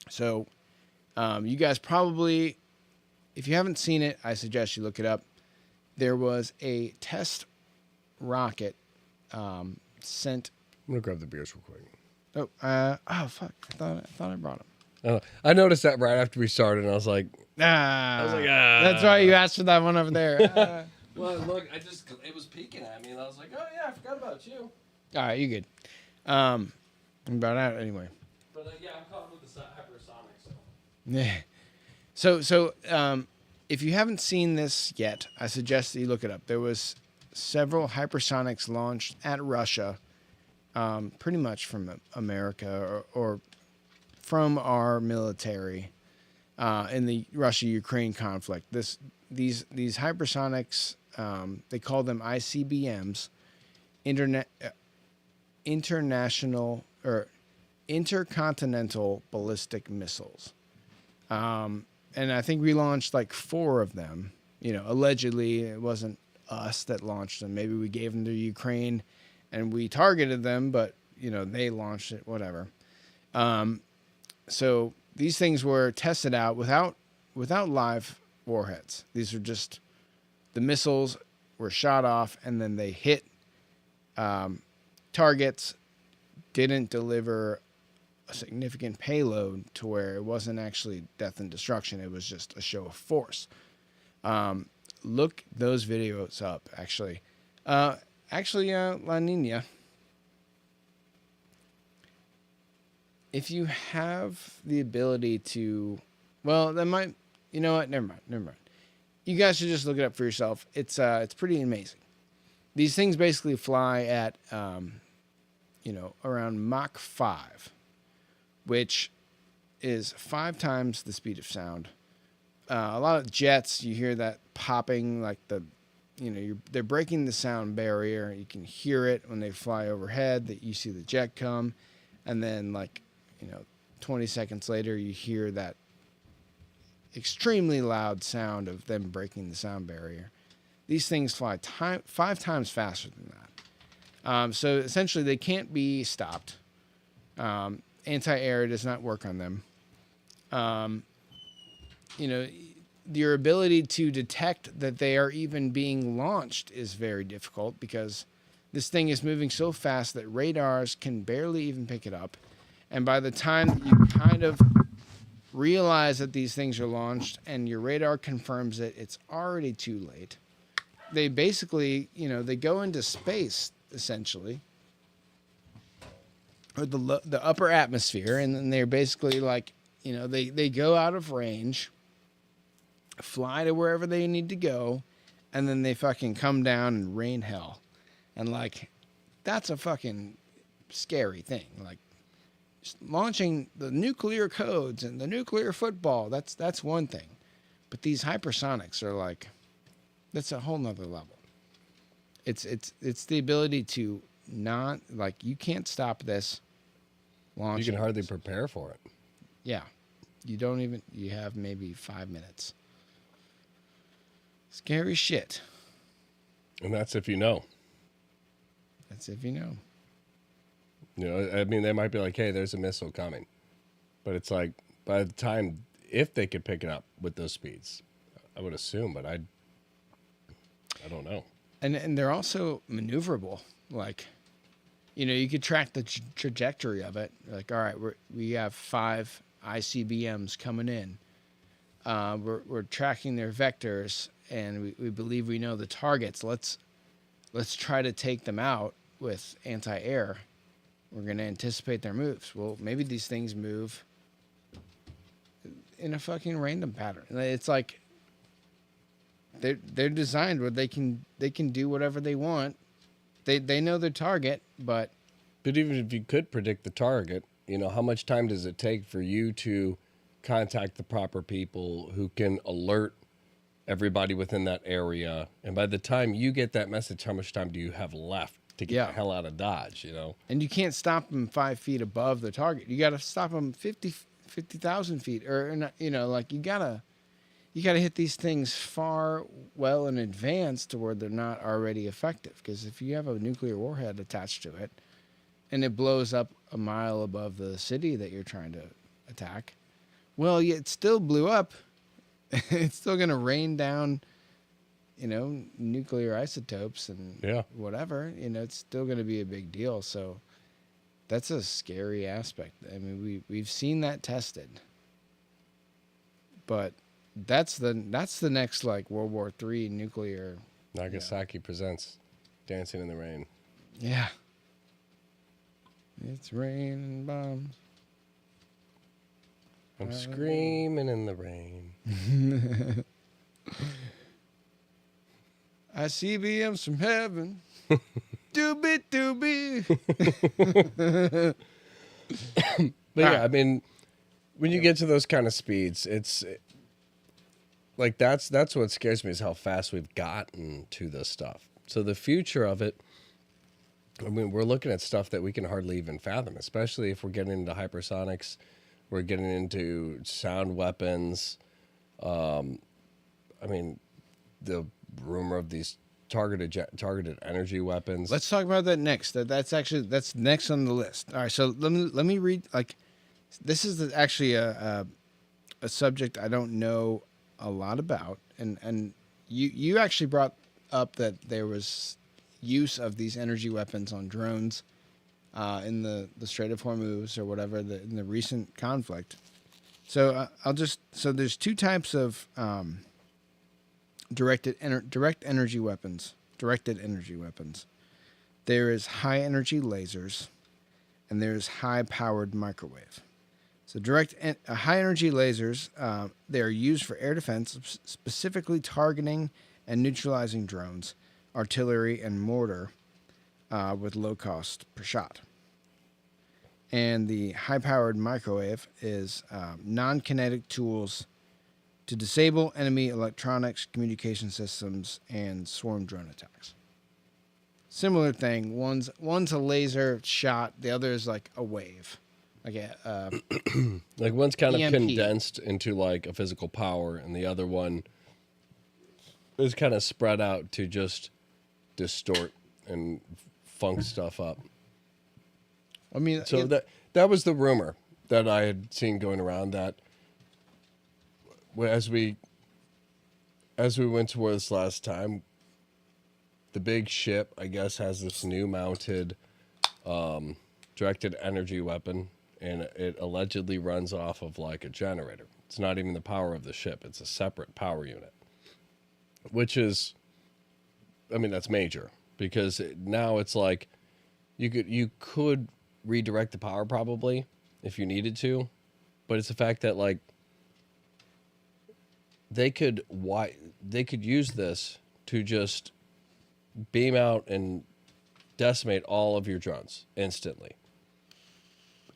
So, you guys probably, if you haven't seen it, I suggest you look it up. There was a test rocket sent.
I'm gonna grab the beers real quick.
Oh fuck! I thought I brought them.
I noticed that right after we started, and I was like,
That's why you asked for that one over there.
well, look, it was peeking at me, and I was like, oh yeah, I forgot about you.
All right, you good. I'm about out anyway.
But yeah, I'm caught with the hypersonics. So.
Yeah. So, if you haven't seen this yet, I suggest that you look it up. There was several hypersonics launched at Russia, pretty much from America or from our military in the Russia-Ukraine conflict. These hypersonics, they call them ICBMs, international or intercontinental ballistic missiles. And I think we launched like 4 of them. You know, allegedly it wasn't us that launched them. Maybe we gave them to Ukraine and we targeted them, but they launched it, whatever. So these things were tested out without live warheads. These are just the missiles were shot off and then they hit targets, didn't deliver a significant payload to where it wasn't actually death and destruction. It was just a show of force. Look those videos up, actually. La Nina, if you have the ability to, well, that might, you know what? Never mind. You guys should just look it up for yourself. It's pretty amazing. These things basically fly at, around Mach 5, which is 5 times the speed of sound. A lot of jets, you hear that popping, like they're breaking the sound barrier. You can hear it when they fly overhead. That you see the jet come, and then 20 seconds later, you hear that extremely loud sound of them breaking the sound barrier. These things fly 5 times faster than that. So essentially, they can't be stopped. Anti-air does not work on them. Your ability to detect that they are even being launched is very difficult because this thing is moving so fast that radars can barely even pick it up. And by the time that you kind of realize that these things are launched and your radar confirms it, it's already too late. They basically, they go into space, essentially, or the upper atmosphere, and then they're basically they go out of range, fly to wherever they need to go, and then they fucking come down and rain hell. And that's a fucking scary thing. Just launching the nuclear codes and the nuclear football, that's one thing. But these hypersonics are that's a whole nother level. It's the ability to not, you can't stop this launch.
You can hardly prepare for it.
Yeah. You have maybe 5 minutes. Scary shit.
And that's if you know.
That's if you know.
They might be like, hey, there's a missile coming. But it's by the time, if they could pick it up with those speeds, I would assume, but I don't know. And
they're also maneuverable. You could track the trajectory of it. All right, we have 5 ICBMs coming in. We're tracking their vectors, and we believe we know the targets. Let's try to take them out with anti-air. We're going to anticipate their moves. Well, maybe these things move in a fucking random pattern. It's they're designed where they can do whatever they want. They know their target, but
even if you could predict the target, how much time does it take for you to contact the proper people who can alert everybody within that area? And by the time you get that message, how much time do you have left to get the hell out of Dodge, And you
can't stop them 5 feet above the target. You got to stop them 50,000 feet, or you gotta hit these things far well in advance to where they're not already effective. Because if you have a nuclear warhead attached to it, and it blows up a mile above the city that you're trying to attack, well, it still blew up. It's still gonna rain down, nuclear isotopes and whatever. It's still gonna be a big deal. So that's a scary aspect. I mean, we've seen that tested, but that's the next World War III nuclear.
Nagasaki presents Dancing in the Rain.
Yeah. It's raining bombs.
I'm screaming in the rain.
I see BMs from heaven. Doobie doobie.
But yeah, I mean, when you get to those kind of speeds, it's that's what scares me, is how fast we've gotten to this stuff. So the future of it, I mean, we're looking at stuff that we can hardly even fathom, especially if we're getting into hypersonics, we're getting into sound weapons. I mean, the rumor of these targeted energy weapons.
Let's talk about that next. That's next on the list. All right, so let me read. Like, this is actually a subject I don't know a lot about, and you actually brought up that there was use of these energy weapons on drones in the Strait of Hormuz or whatever in the recent conflict. So there's two types of directed energy weapons. There is high energy lasers, and there is high powered microwave. So high energy lasers, they are used for air defense, specifically targeting and neutralizing drones, artillery, and mortar with low cost per shot. And the high powered microwave is non-kinetic tools to disable enemy electronics, communication systems, and swarm drone attacks. Similar thing. One's a laser shot. The other is like a wave, like a
like one's kind
EMP.
of condensed into like a physical power, and the other one is kind of spread out to just distort and funk stuff up.
I mean,
So that was the rumor that I had seen going around, that as we went to this last time, the big ship, I guess, has this new mounted directed energy weapon, and it allegedly runs off of like a generator. It's not even the power of the ship. It's a separate power unit, which is, I mean, that's major, because now it's like you could redirect the power probably if you needed to, but it's the fact that like they could use this to just beam out and decimate all of your drones instantly,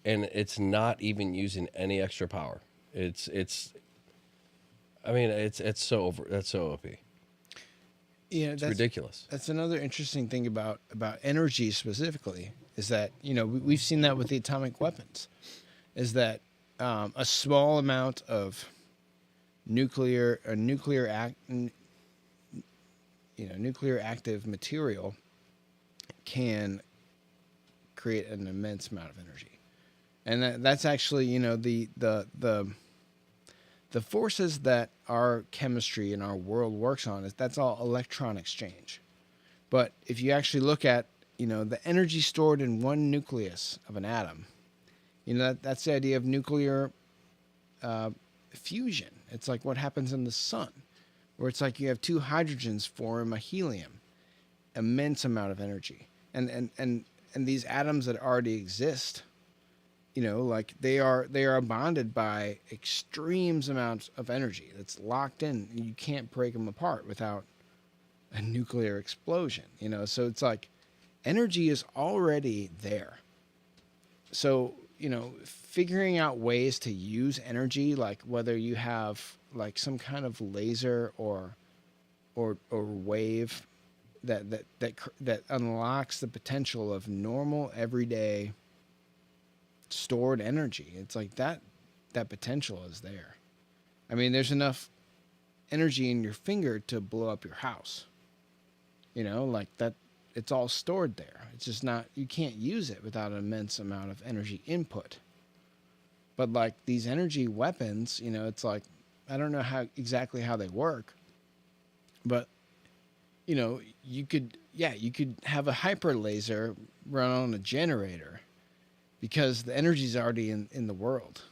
and it's not even using any extra power. It's I mean, it's so that's so OP.
Yeah,
It's ridiculous.
That's another interesting thing about energy specifically, is that, you know, we've seen that with the atomic weapons, is that a small amount of nuclear active material can create an immense amount of energy, and that's actually, you know, the forces that our chemistry and our world works on, that's all electron exchange. But if you actually look at, you know, the energy stored in one nucleus of an atom, you know, that's the idea of nuclear fusion. It's like what happens in the sun, where it's like you have two hydrogens form a helium, immense amount of energy. And these atoms that already exist, you know, like they are bonded by extremes amounts of energy that's locked in. You can't break them apart without a nuclear explosion, you know. So it's like energy is already there. So, you know, figuring out ways to use energy, like whether you have like some kind of laser or wave that unlocks the potential of normal everyday stored energy. It's like that potential is there. I mean, there's enough energy in your finger to blow up your house. You know, like that, it's all stored there. It's just not, you can't use it without an immense amount of energy input. But like these energy weapons, you know, it's like, I don't know exactly how they work, but you know, you could have a hyper laser run on a generator, because the energy's already in the world.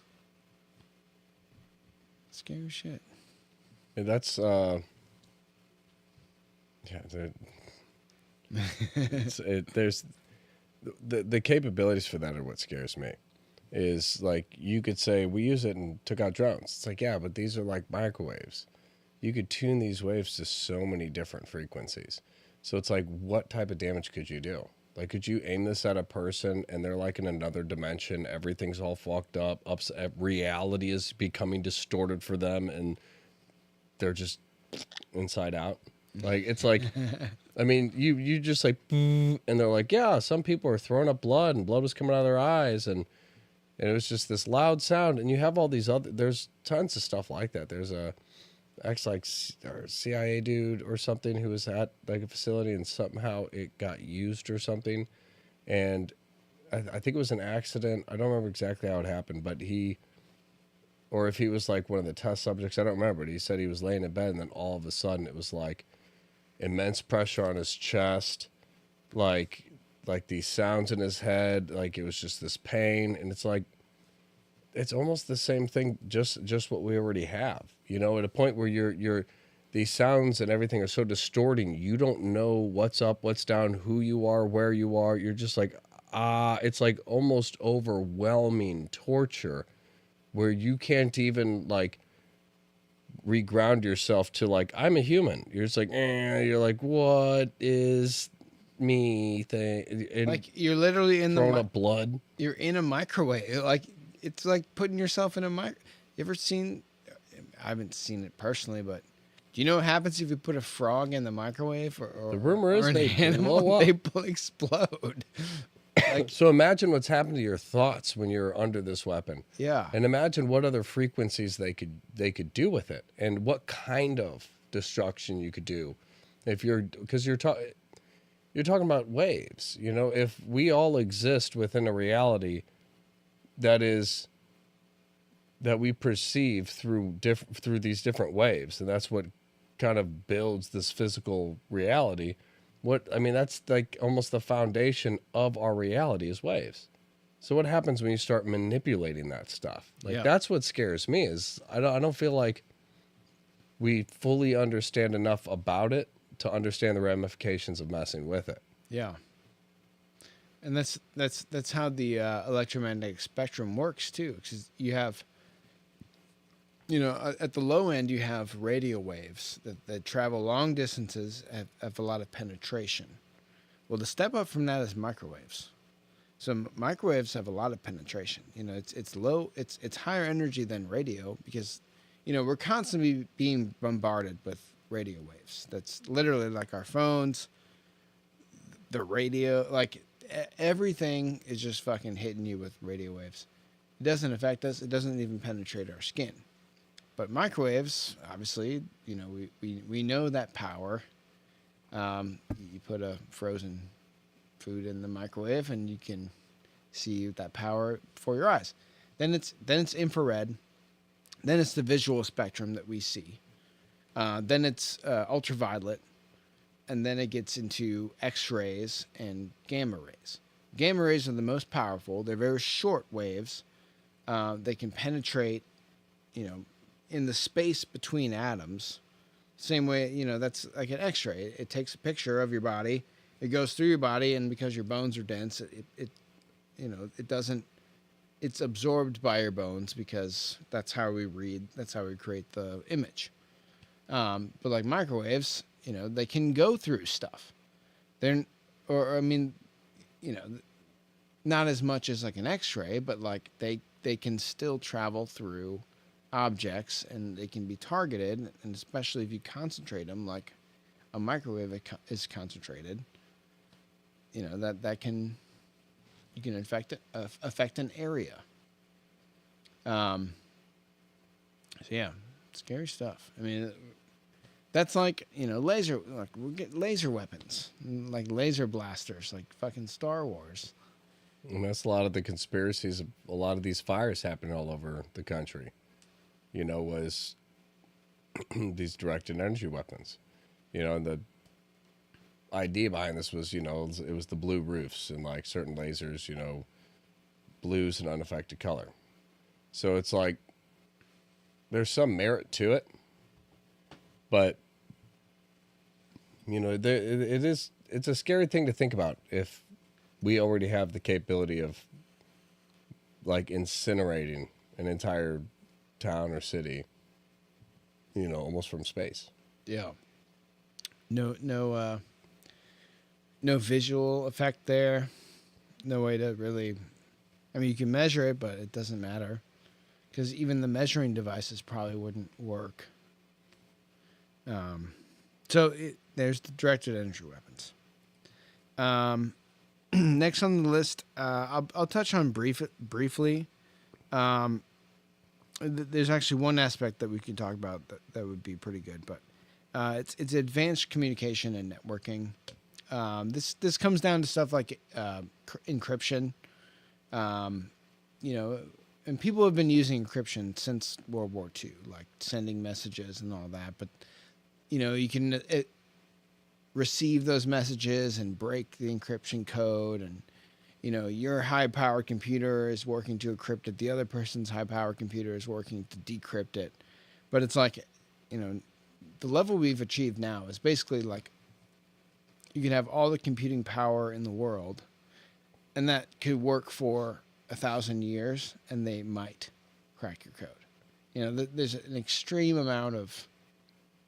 Scary shit.
And that's there's the capabilities for that are what scares me. Is like, you could say we use it and took out drones. It's like, yeah, but these are like microwaves. You could tune these waves to so many different frequencies. So it's like, what type of damage could you do? Like, could you aim this at a person and they're like in another dimension? Everything's all fucked up. Reality is becoming distorted for them, and they're just inside out. Like, it's like, I mean, you just like, and they're like, yeah, some people are throwing up blood, and blood was coming out of their eyes, and it was just this loud sound. And you have all these there's tons of stuff like that. There's or CIA dude or something who was at like a facility and somehow it got used or something. And I think it was an accident. I don't remember exactly how it happened, but or if he was like one of the test subjects, I don't remember. But he said he was laying in bed and then all of a sudden it was like immense pressure on his chest, like these sounds in his head, like it was just this pain. And it's like, it's almost the same thing, just what we already have, you know, at a point where these sounds and everything are so distorting. You don't know what's up, what's down, who you are, where you are. You're just like, it's like almost overwhelming torture where you can't even like reground yourself to like, I'm a human. You're just like, you're like, what is me thing?
Like you're literally in
throwing up blood.
You're in a microwave. Like it's like putting yourself in a You ever seen? I haven't seen it personally, but do you know what happens if you put a frog in the microwave or
the rumor is
an
they
animal?
blow up.
They explode. Like,
so imagine what's happened to your thoughts when you're under this weapon.
Yeah.
And imagine what other frequencies they could do with it, and what kind of destruction you could do, because you're talking about waves. You know, if we all exist within a reality that we perceive through these different waves, and that's what kind of builds this physical reality. That's like almost the foundation of our reality is waves. So what happens when you start manipulating that stuff? Like, that's what scares me. Is I don't feel like we fully understand enough about it to understand the ramifications of messing with it.
Yeah. And that's how the electromagnetic spectrum works too, because you have, you know, at the low end you have radio waves that travel long distances, have a lot of penetration. Well, the step up from that is microwaves. So microwaves have a lot of penetration. You know, it's low, it's higher energy than radio because, you know, we're constantly being bombarded with radio waves. That's literally like our phones, the radio, like everything is just fucking hitting you with radio waves. It doesn't affect us. It doesn't even penetrate our skin. But microwaves, obviously, you know, we know that power. You put a frozen food in the microwave and you can see that power before your eyes. Then it's infrared. Then it's the visual spectrum that we see. Then it's ultraviolet. And then it gets into X-rays and gamma rays. Gamma rays are the most powerful. They're very short waves. They can penetrate, you know, in the space between atoms. Same way, you know, that's like an X-ray. It takes a picture of your body. It goes through your body, and because your bones are dense, it you know, it doesn't. It's absorbed by your bones because that's how we read. That's how we create the image. But like microwaves, you know, they can go through stuff. You know, not as much as like an X-ray, but like they can still travel through objects and they can be targeted, and especially if you concentrate them like a microwave is concentrated, you know, you can affect an area. So yeah, scary stuff. I mean, that's like, you know, we'll get laser weapons, like laser blasters, like fucking Star Wars.
And that's a lot of the conspiracies. A lot of these fires happening all over the country, you know, was these directed energy weapons. You know, and the idea behind this was, you know, it was the blue roofs and like certain lasers, you know, blues an unaffected color. So it's like there's some merit to it, but you know, it's a scary thing to think about if we already have the capability of like incinerating an entire town or city, you know, almost from space.
Yeah. No visual effect there. No way to really, I mean, you can measure it, but it doesn't matter because even the measuring devices probably wouldn't work. So there's the directed energy weapons. Next on the list, I'll touch on briefly. there's actually one aspect that we can talk about that would be pretty good, but it's advanced communication and networking. This comes down to stuff like encryption. You know, and people have been using encryption since World War II, like sending messages and all that. But you know, you can receive those messages and break the encryption code, and you know, your high-power computer is working to encrypt it. The other person's high-power computer is working to decrypt it. But it's like, you know, the level we've achieved now is basically like you can have all the computing power in the world, and that could work for 1,000 years, and they might crack your code. You know, there's an extreme amount of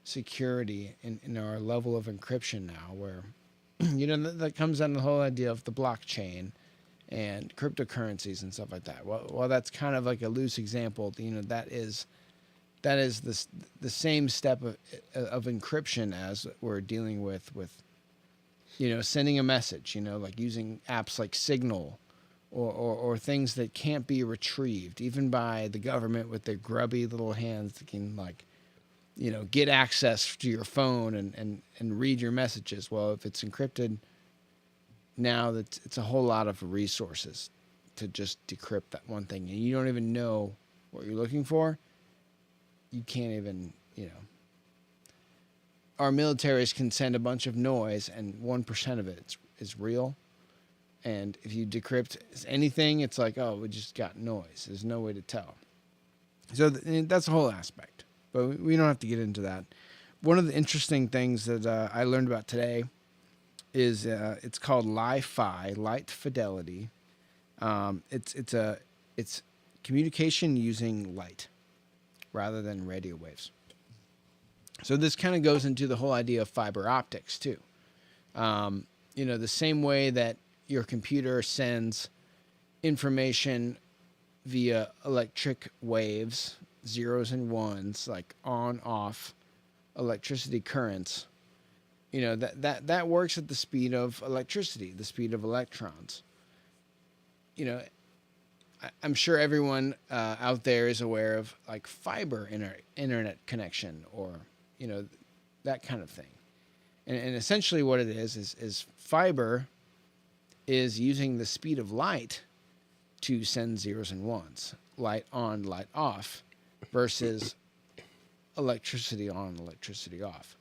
security in our level of encryption now, where, you know, that comes down to the whole idea of the blockchain and cryptocurrencies and stuff like that. Well, that's kind of like a loose example. You know, that is the same step of encryption as we're dealing with, you know, sending a message, you know, like using apps like Signal or things that can't be retrieved, even by the government with their grubby little hands that can, like, you know, get access to your phone and read your messages. Well, if it's encrypted, now it's a whole lot of resources to just decrypt that one thing, and you don't even know what you're looking for. You can't even, you know. Our militaries can send a bunch of noise, and 1% of it is real. And if you decrypt anything, it's like, oh, we just got noise. There's no way to tell. So that's a whole aspect, but we don't have to get into that. One of the interesting things that I learned about today is it's called Li-Fi, light fidelity. It's communication using light rather than radio waves. So this kind of goes into the whole idea of fiber optics too. You know, the same way that your computer sends information via electric waves, zeros and ones, like on, off, electricity currents. You know, that works at the speed of electricity, the speed of electrons. You know, I'm sure everyone out there is aware of like fiber internet connection, or, you know, that kind of thing. And essentially what it is fiber is using the speed of light to send zeros and ones, light on, light off, versus electricity on, electricity off.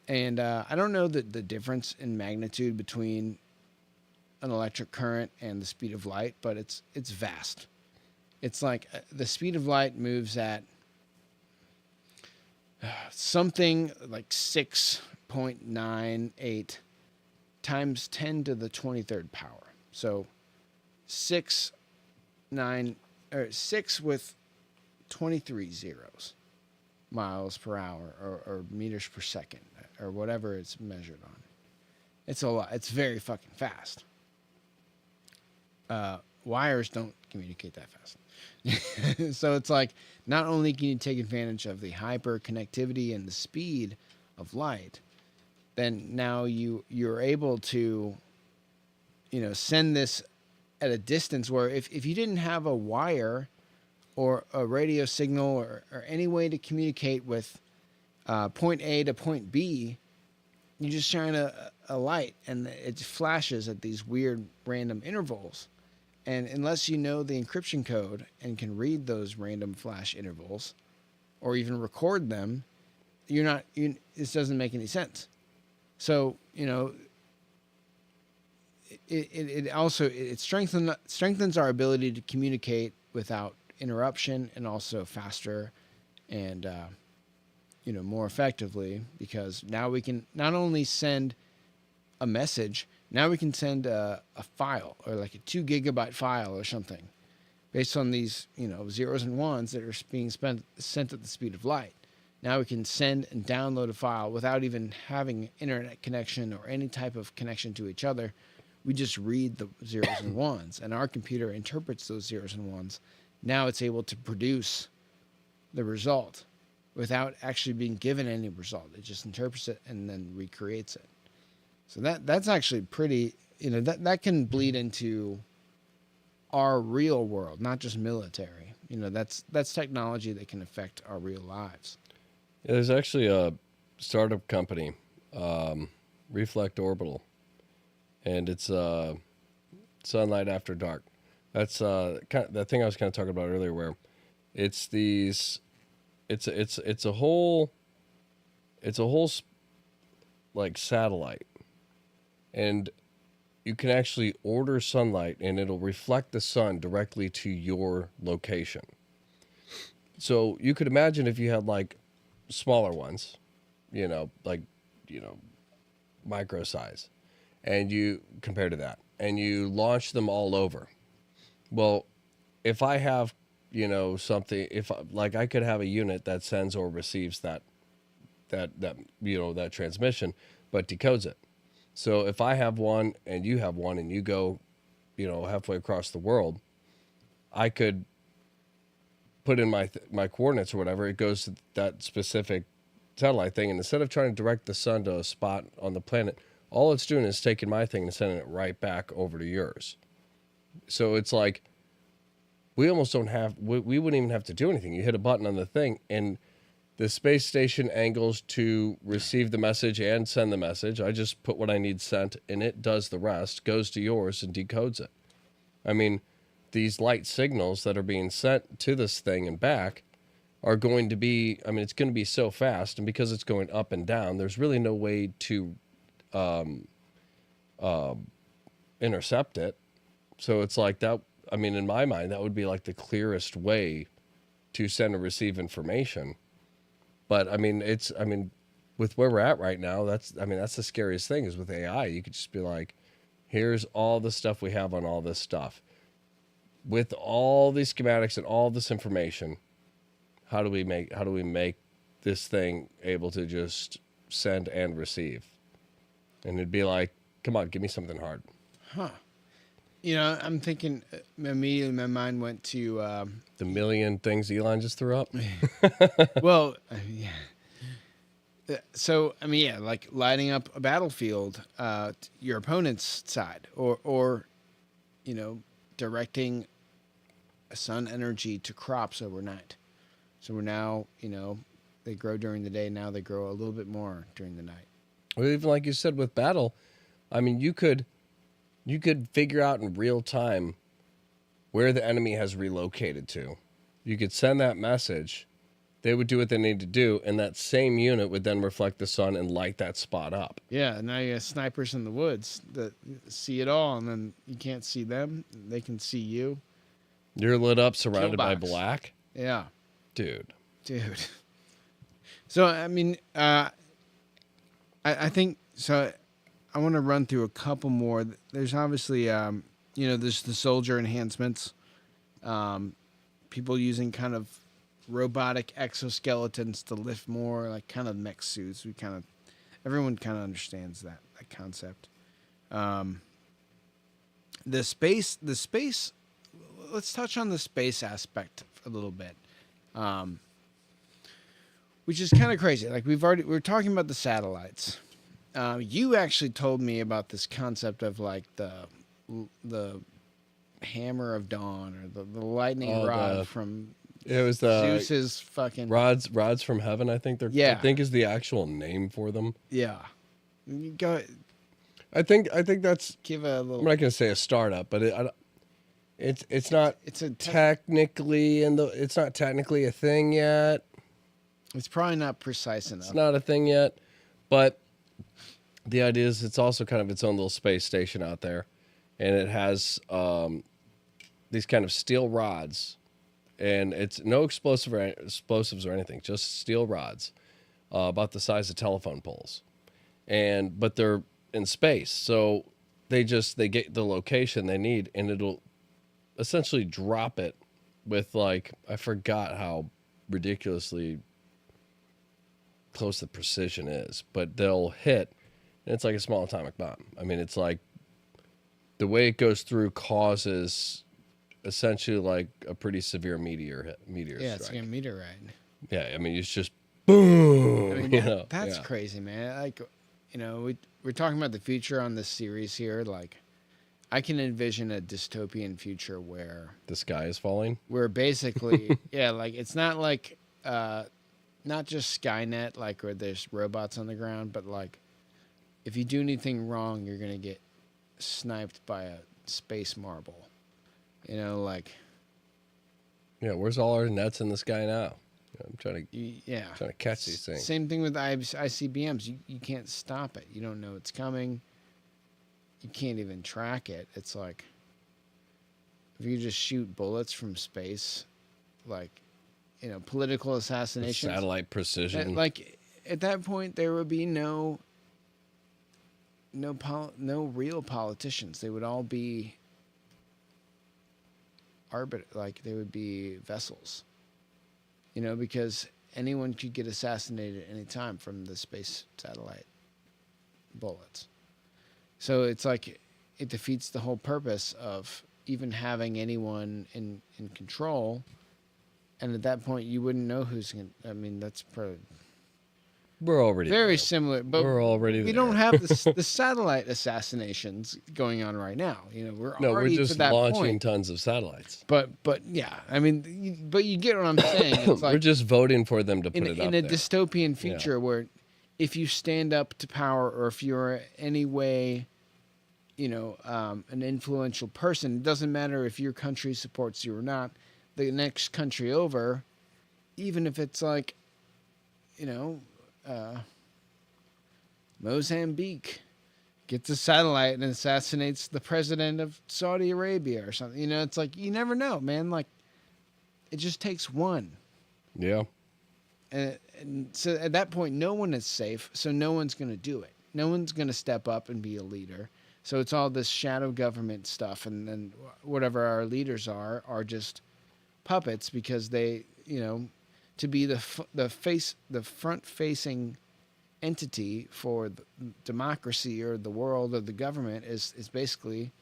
And I don't know the difference in magnitude between an electric current and the speed of light, but it's vast. It's like the speed of light moves at something like 6.98 times 10 to the 23rd power. So 6 with 23 zeros, miles per hour or meters per second, or whatever it's measured on. It's a lot. It's very fucking fast. Wires don't communicate that fast. So it's like, not only can you take advantage of the hyper connectivity and the speed of light, then now you're able to, you know, send this at a distance where if you didn't have a wire or a radio signal or any way to communicate with point A to point B, you just shine a light and it flashes at these weird random intervals. And unless you know the encryption code and can read those random flash intervals or even record them, this doesn't make any sense. So, you know, it also strengthens our ability to communicate without interruption, and also faster and, you know, more effectively, because now we can not only send a message, now we can send a file, or like a 2 gigabyte file or something, based on these, you know, zeros and ones that are being sent at the speed of light. Now we can send and download a file without even having internet connection or any type of connection to each other. We just read the zeros and ones, and our computer interprets those zeros and ones. Now it's able to produce the result without actually being given any result. It just interprets it and then recreates it. So that's actually pretty, you know, that can bleed into our real world, not just military. You know, that's technology that can affect our real lives.
Yeah, there's actually a startup company, Reflect Orbital, and it's sunlight after dark. That's that thing I was kind of talking about earlier, where it's these, it's a whole like satellite, and you can actually order sunlight, and it'll reflect the sun directly to your location. So you could imagine if you had like smaller ones, like, micro size, and you compare to that, and you launch them all over. Well, if I have, something, if like I could have a unit that sends or receives that transmission, but decodes it. So if I have one and you have one and you go, halfway across the world, I could put in my coordinates or whatever. It goes to that specific satellite thing, and instead of trying to direct the sun to a spot on the planet, all it's doing is taking my thing and sending it right back over to yours. So it's like we almost don't have, we wouldn't even have to do anything. You hit a button on the thing, and the space station angles to receive the message and send the message. I just put what I need sent, and it does the rest, goes to yours and decodes it. I mean, these light signals that are being sent to this thing and back are going to be, it's going to be so fast, and because it's going up and down, there's really no way to intercept it. So it's like that, in my mind, that would be like the clearest way to send and receive information. But with where we're at right now, that's the scariest thing is with AI. You could just be like, here's all the stuff we have on all this stuff. With all these schematics and all this information, how do we make this thing able to just send and receive? And it'd be like, come on, give me something hard.
Huh. I'm thinking immediately my mind went to
the million things Elon just threw up.
Well, yeah. So like lighting up a battlefield, your opponent's side, or directing sun energy to crops overnight. So we're now, they grow during the day. Now they grow a little bit more during the night.
Well, even like you said with battle, you could figure out in real time where the enemy has relocated to. You could send that message. They would do what they need to do, and that same unit would then reflect the sun and light that spot up.
Yeah, now you have snipers in the woods that see it all, and then you can't see them. They can see you.
You're lit up, surrounded by black.
Yeah.
Dude.
So, I think, so I want to run through a couple more. There's obviously, there's the soldier enhancements. People using kind of robotic exoskeletons to lift more, like kind of mech suits. Everyone kind of understands that concept. The space, let's touch on the space aspect a little bit. Which is kind of crazy. Like we were talking about the satellites. You actually told me about this concept of like the hammer of dawn, or the lightning rod from
it was the
Zeus's fucking
rods from heaven. I think I think is the actual name for them.
Yeah, you go.
I think that's.
Give a little.
I'm not gonna say a startup, but it's not.
It's a
technically it's not technically a thing yet.
It's probably not precise enough.
It's not a thing yet, but the idea is it's also kind of its own little space station out there, and it has these kind of steel rods, and it's no explosives or anything, just steel rods, about the size of telephone poles, but they're in space, so they get the location they need, and it'll essentially drop it with, like, I forgot how ridiculously close the precision is, but they'll hit, and it's like a small atomic bomb. It's like the way it goes through causes essentially like a pretty severe meteor strike.
It's like a meteorite.
Yeah, it's just boom.
That's crazy, man. Like, we're talking about the future on this series here. Like, I can envision a dystopian future where
The sky is falling.
basically yeah, like it's not like not just Skynet, like where there's robots on the ground, but like if you do anything wrong, you're gonna get sniped by a space marble. You know, like
Yeah, where's all our nets in the sky now? I'm trying
yeah,
to catch these things.
Same thing with ICBMs. You can't stop it. You don't know it's coming. You can't even track it. It's like if you just shoot bullets from space, like, you know, political assassinations.
Satellite precision.
Like at that point, there would be no real politicians. They would all be like they would be vessels. You know, because anyone could get assassinated at any time from the space satellite bullets. So it's like it defeats the whole purpose of even having anyone in control. And at that point, you wouldn't know who's going to... I mean, that's probably...
We're already
very
there.
similar, but
We're already
we
there.
don't have the satellite assassinations going on right now. You know, we're already
just
to that
launching
point.
tons of satellites.
But yeah, I mean, you get what I'm saying. It's like
We're just voting for them to put it up
in a
there.
dystopian future where if you stand up to power or if you're any way, you know, an influential person, it doesn't matter if your country supports you or not. The next country over, even if it's like, you know, Mozambique gets a satellite and assassinates the president of Saudi Arabia or something. You know, it's like you never know, man. Like it just takes one.
Yeah.
And so at that point, no one is safe. So no one's going to do it. No one's going to step up and be a leader. So it's all this shadow government stuff. And then whatever our leaders are just puppets because they, you know, to be the front facing entity for the democracy or the world or the government is basically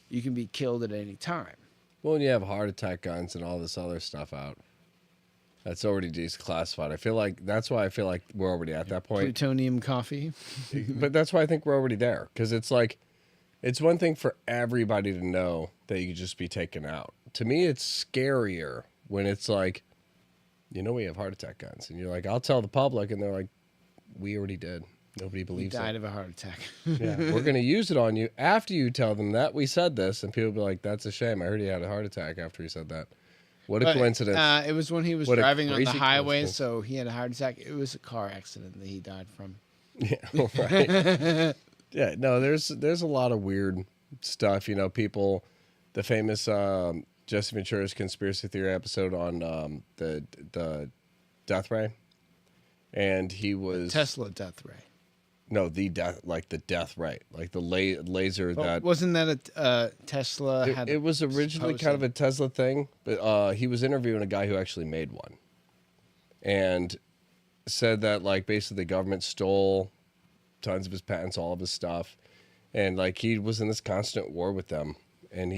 you can be killed at any time.
Well, when you have heart attack guns and all this other stuff out, that's already declassified. I feel like that's why I feel like we're already at that point.
Plutonium coffee.
But that's why I think we're already there. Because it's like, it's one thing for everybody to know that you could just be taken out. To me, it's scarier when it's like, you know, we have heart attack guns. And you're like, I'll tell the public. And they're like, we already did. Nobody believes it.
Died of a heart attack.
Yeah, we're going to use it on you after you tell them that we said this. And people will be like, that's a shame. I heard he had a heart attack after he said that. What a coincidence.
It was when he was
What a
driving on the
crazy
highway,
coincidence.
so he had a heart attack. It was a car accident that he died from.
Yeah, right. Yeah, no, there's a lot of weird stuff. You know, people, the famous Jesse Ventura's conspiracy theory episode on the death ray, and he was
Tesla death ray.
No, the death, like the death ray, like the laser that
wasn't that a Tesla?
It was originally kind of a Tesla thing, but he was interviewing a guy who actually made one, and said that like basically the government stole tons of his patents, all of his stuff, and like he was in this constant war with them. And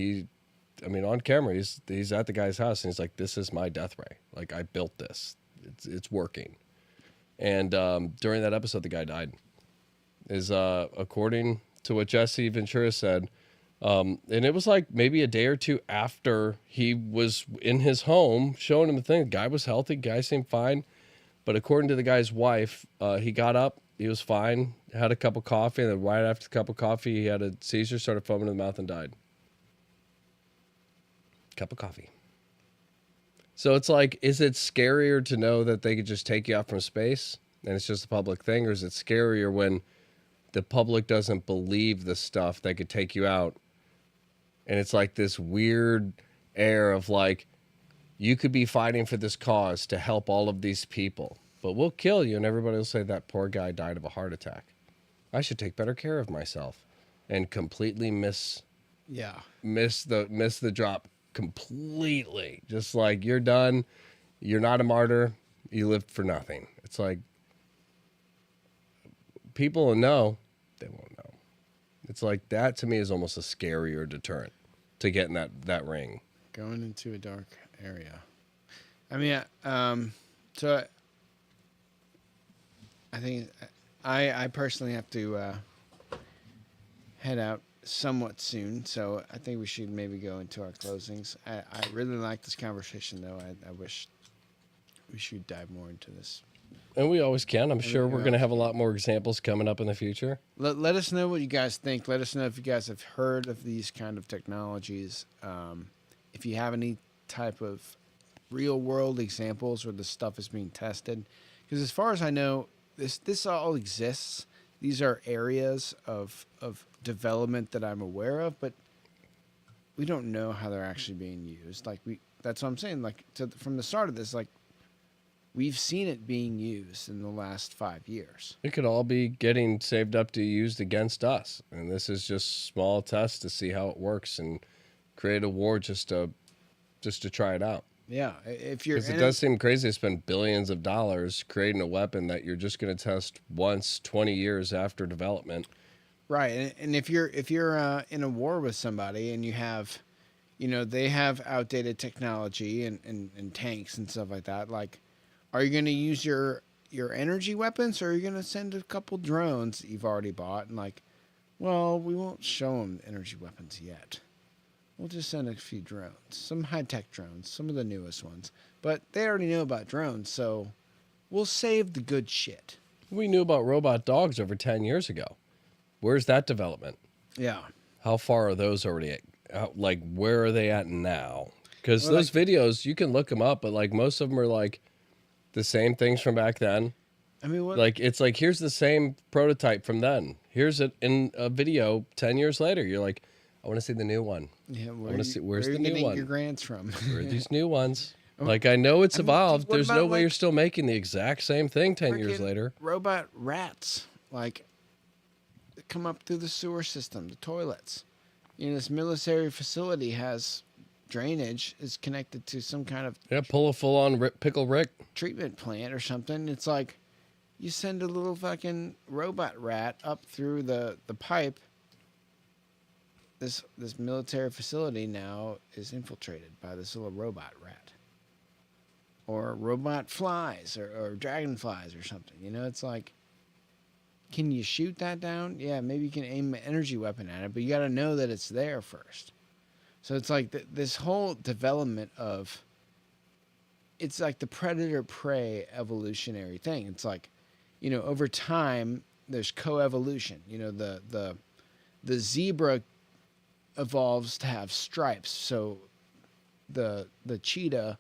I mean, on camera, he's at the guy's house, and he's like, "This is my death ray. Like I built this. It's working." And during that episode, the guy died. According to what Jesse Ventura said, and it was like maybe a day or two after he was in his home showing him the thing. The guy was healthy. The guy seemed fine. But according to the guy's wife, he got up. He was fine. Had a cup of coffee. And then right after the cup of coffee, he had a seizure, started foaming in the mouth, and died. Cup of coffee. So it's like, is it scarier to know that they could just take you out from space and it's just a public thing? Or is it scarier when the public doesn't believe the stuff that could take you out? And it's like this weird air of like, you could be fighting for this cause to help all of these people, but we'll kill you. And everybody will say that poor guy died of a heart attack. I should take better care of myself, and completely miss the drop completely. Just like, you're done. You're not a martyr. You lived for nothing. It's like, people will know. They won't know. It's like, that to me is almost a scarier deterrent to get in that ring.
Going into a dark area. I mean, so I think I personally have to head out somewhat soon, so I think we should maybe go into our closings. I really like this conversation, though. I wish we should dive more into this.
And we always can. I'm sure we're
we
going to
always
have a lot more examples coming up in the future.
Let us know what you guys think. Let us know if you guys have heard of these kind of technologies. If you have any type of real world examples where this stuff is being tested. Because as far as I know, this all exists. These are areas of development that I'm aware of, but we don't know how they're actually being used. That's what I'm saying. From the start of this, we've seen it being used in the last 5 years.
It could all be getting saved up to be used against us. And this is just small tests to see how it works and create a war just to try it out.
Yeah, if you're,
Because it does seem crazy to spend billions of dollars creating a weapon that you're just going to test once 20 years after development.
right. And if you're in a war with somebody and you have, they have outdated technology and tanks and stuff like that, are you going to use your energy weapons, or are you going to send a couple drones that you've already bought and well, we won't show them energy weapons yet. We'll just send a few drones, some high-tech drones, some of the newest ones. But they already know about drones, so we'll save the good shit.
We knew about robot dogs over 10 years ago. Where's that development?
Yeah.
How far are those already at? Where are they at now? Because those videos, you can look them up, but most of them are the same things from back then.
I mean, what?
Here's the same prototype from then. Here's it in a video 10 years later. You're like, I want to see the new one.
Yeah,
I want to see where's the new one.
Your grants from?
Where are these new ones? I know it's evolved. There's no way you're still making the exact same thing 10 years later.
Robot rats, that come up through the sewer system, the toilets. This military facility has drainage, is connected to some kind of
Pull a full-on Pickle Rick
treatment plant or something. It's you send a little fucking robot rat up through the pipe. This military facility now is infiltrated by this little robot rat, or robot flies, or dragonflies, or something. It's can you shoot that down? Yeah, maybe you can aim an energy weapon at it, but you got to know that it's there first. So it's this whole development of, it's the predator-prey evolutionary thing. It's over time, there's coevolution. The zebra evolves to have stripes, so the cheetah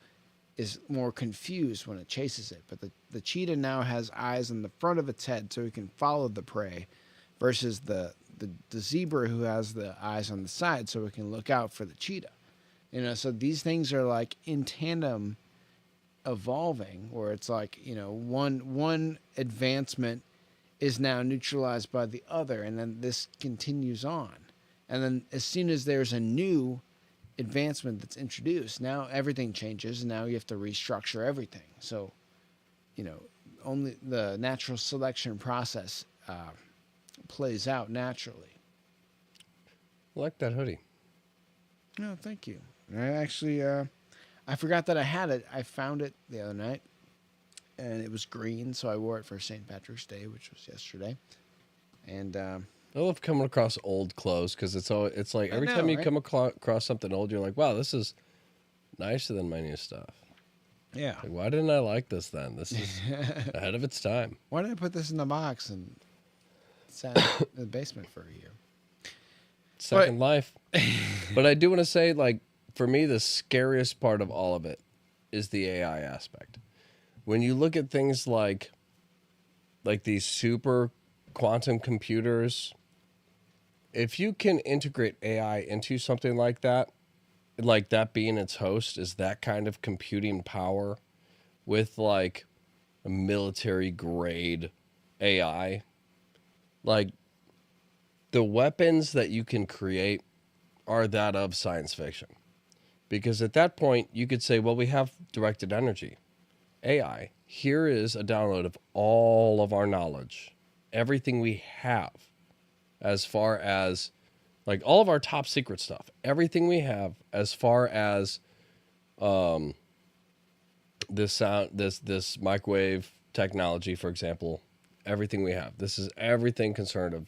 is more confused when it chases it, but the cheetah now has eyes on the front of its head so it can follow the prey, versus the zebra who has the eyes on the side so it can look out for the cheetah. So these things are in tandem evolving, where it's one advancement is now neutralized by the other, and then this continues on. And then as soon as there's a new advancement that's introduced, now everything changes, and now you have to restructure everything. So, only the natural selection process plays out naturally.
I like that hoodie.
No, thank you. I actually, I forgot that I had it. I found it the other night, and it was green, so I wore it for St. Patrick's Day, which was yesterday. And
I love coming across old clothes, because it's every time you come across something old, you're like, wow, this is nicer than my new stuff.
Yeah.
Why didn't I like this then? This is ahead of its time.
Why did I put this in the box and sat in the basement for a year?
Second life. But I do want to say, for me, the scariest part of all of it is the AI aspect. When you look at things like these super quantum computers, if you can integrate AI into something like that being its host, is that kind of computing power with a military grade AI, the weapons that you can create are that of science fiction. Because at that point you could say, well, we have directed energy. AI, here is a download of all of our knowledge, everything we have, as far as all of our top secret stuff, everything we have as far as this microwave technology, for example, everything we have. This is everything concerned of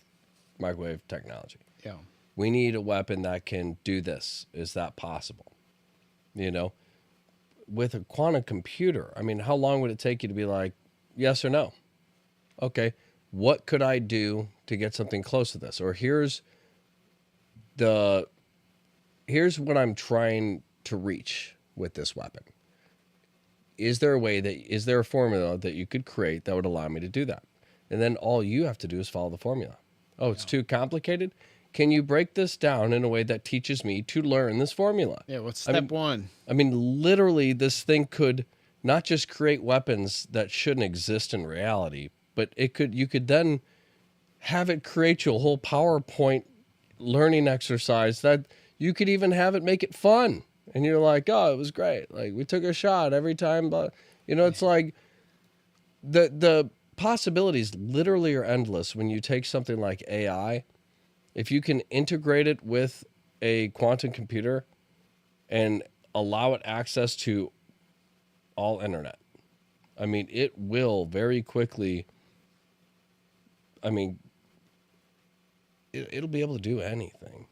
microwave technology.
Yeah.
we need a weapon that can do this. Is that possible? You know, with a quantum computer, I mean, how long would it take you to be like, yes or no? Okay, what could I do to get something close to this? Or here's what I'm trying to reach with this weapon. Is there a formula that you could create that would allow me to do that? And then all you have to do is follow the formula. Oh, it's too complicated? Can you break this down in a way that teaches me to learn this formula?
Yeah, what's step one?
I mean, literally, this thing could not just create weapons that shouldn't exist in reality, but you could then have it create you a whole PowerPoint learning exercise that you could even have it make it fun. And you're like, oh, it was great. Like, we took a shot every time, but it's like the possibilities literally are endless when you take something like AI. If you can integrate it with a quantum computer and allow it access to all internet, I mean, it will very quickly, I mean, it'll be able to do anything.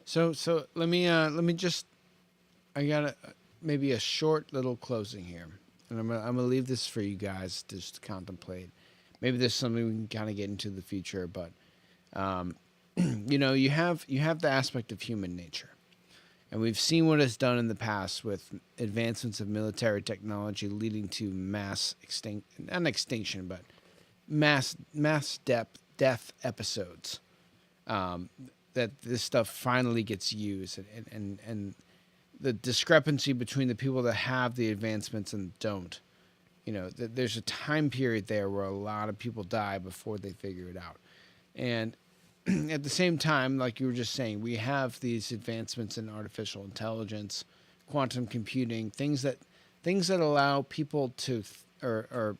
So let me just, I got maybe a short little closing here, and I'm gonna leave this for you guys to just contemplate. Maybe there's something we can kind of get into the future, but you have the aspect of human nature, and we've seen what it's done in the past with advancements of military technology leading to mass death episodes. That this stuff finally gets used, and the discrepancy between the people that have the advancements and don't. There's a time period there where a lot of people die before they figure it out. And at the same time, like you were just saying, we have these advancements in artificial intelligence, quantum computing, things that allow people to, or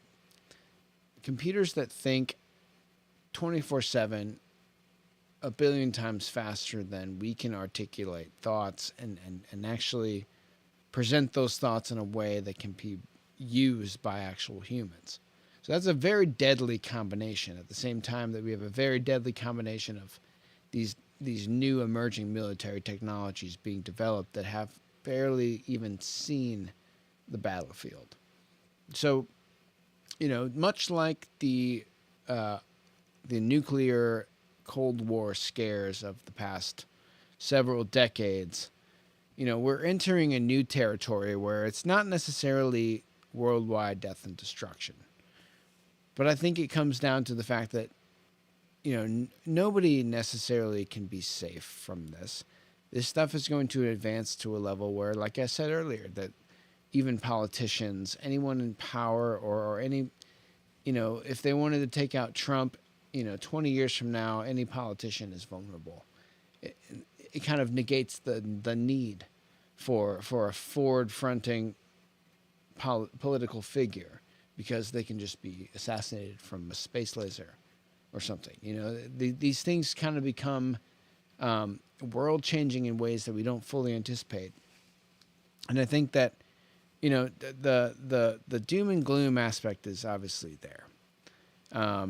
computers that think 24/7, a billion times faster than we can articulate thoughts and actually present those thoughts in a way that can be used by actual humans. So that's a very deadly combination. At the same time that we have a very deadly combination of these new emerging military technologies being developed that have barely even seen the battlefield. So, much like the nuclear Cold War scares of the past several decades, we're entering a new territory where it's not necessarily worldwide death and destruction. But I think it comes down to the fact that, nobody necessarily can be safe from this. This stuff is going to advance to a level where, like I said earlier, that even politicians, anyone in power or any, if they wanted to take out Trump, 20 years from now, any politician is vulnerable. It kind of negates the need for a forward-fronting political figure, because they can just be assassinated from a space laser or something. These things kind of become world-changing in ways that we don't fully anticipate. And I think that, the doom and gloom aspect is obviously there. I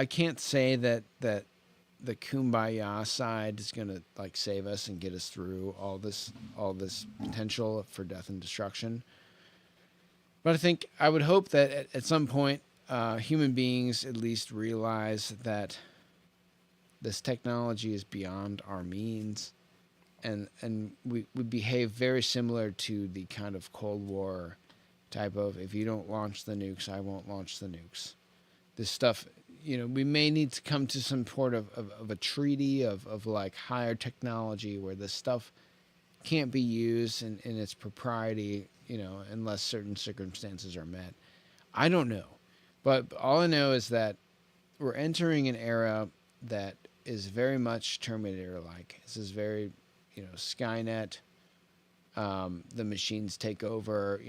can't say that the kumbaya side is going to save us and get us through all this potential for death and destruction. But I would hope that at some point, human beings at least realize that this technology is beyond our means, and we behave very similar to the kind of Cold War type of, if you don't launch the nukes, I won't launch the nukes. This stuff, we may need to come to some sort of a treaty of higher technology where this stuff can't be used in its propriety, unless certain circumstances are met. I don't know. But all I know is that we're entering an era that is very much Terminator-like. This is very, Skynet. The machines take over,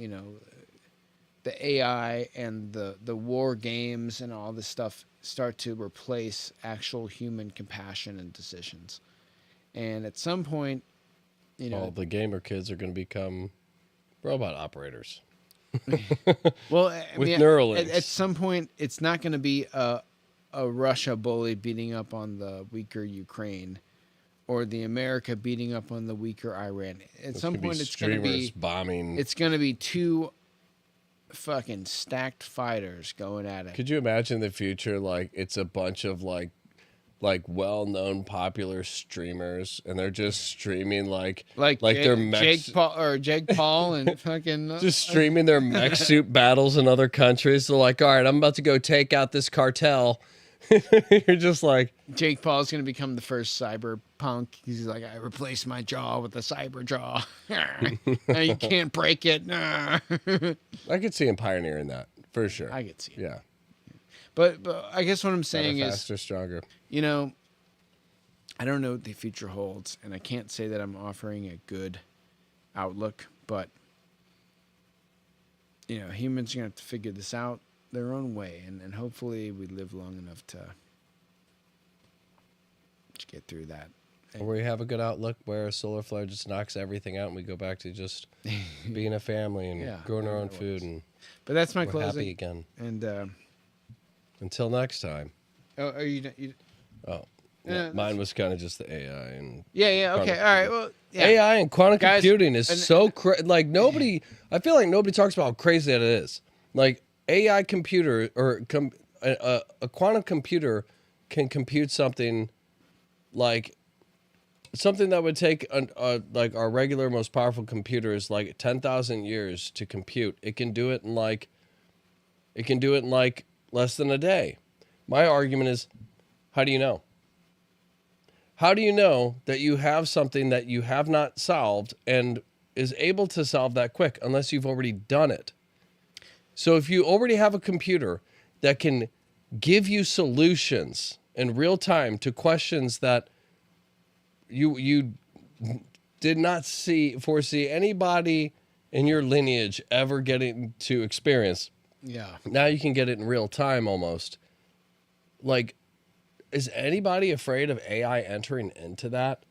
the AI and the war games and all this stuff start to replace actual human compassion and decisions. And at some point,
the gamer kids are going to become robot operators.
Well,
Neuralinks.
at some point, it's not going to be a a Russia bully beating up on the weaker Ukraine, or the America beating up on the weaker Iran. At some point, it's going to be
bombing.
It's going to be two fucking stacked fighters going at it.
Could you imagine the future? Like, it's a bunch of like well-known popular streamers, and they're just streaming like their
Jake Paul and fucking
just streaming their mech suit battles in other countries. They're like, all right, I'm about to go take out this cartel. You're just like,
Jake Paul is going to become the first cyberpunk. He's like, I replaced my jaw with a cyber jaw. Now you can't break it.
I could see him pioneering that for sure.
I could see it.
Yeah.
But I guess what I'm saying
Better,
is,
faster, stronger.
you know, I don't know what the future holds, and I can't say that I'm offering a good outlook, but, you know, humans are going to have to figure this out their own way, and hopefully we live long enough to get through that.
Or we have a good outlook where a solar flare just knocks everything out and we go back to just being a family and growing our own food.
But that's my
we're
closing.
happy again.
And
until next time.
oh, are you?
Oh, yeah, mine was kind of just the AI and
Yeah. Okay. All right. Well, yeah.
AI and quantum
Guys,
computing is so like nobody. I feel like nobody talks about how crazy that it is. Like AI computer or a quantum computer can compute something like something that would take like our regular most powerful computer is like 10,000 years to compute. It can do it in like less than a day. My argument is, how do you know? How do you know that you have something that you have not solved and is able to solve that quick unless you've already done it? So if you already have a computer that can give you solutions in real time to questions that you did not foresee anybody in your lineage ever getting to experience.
Yeah.
Now you can get it in real time almost. Like, is anybody afraid of AI entering into that?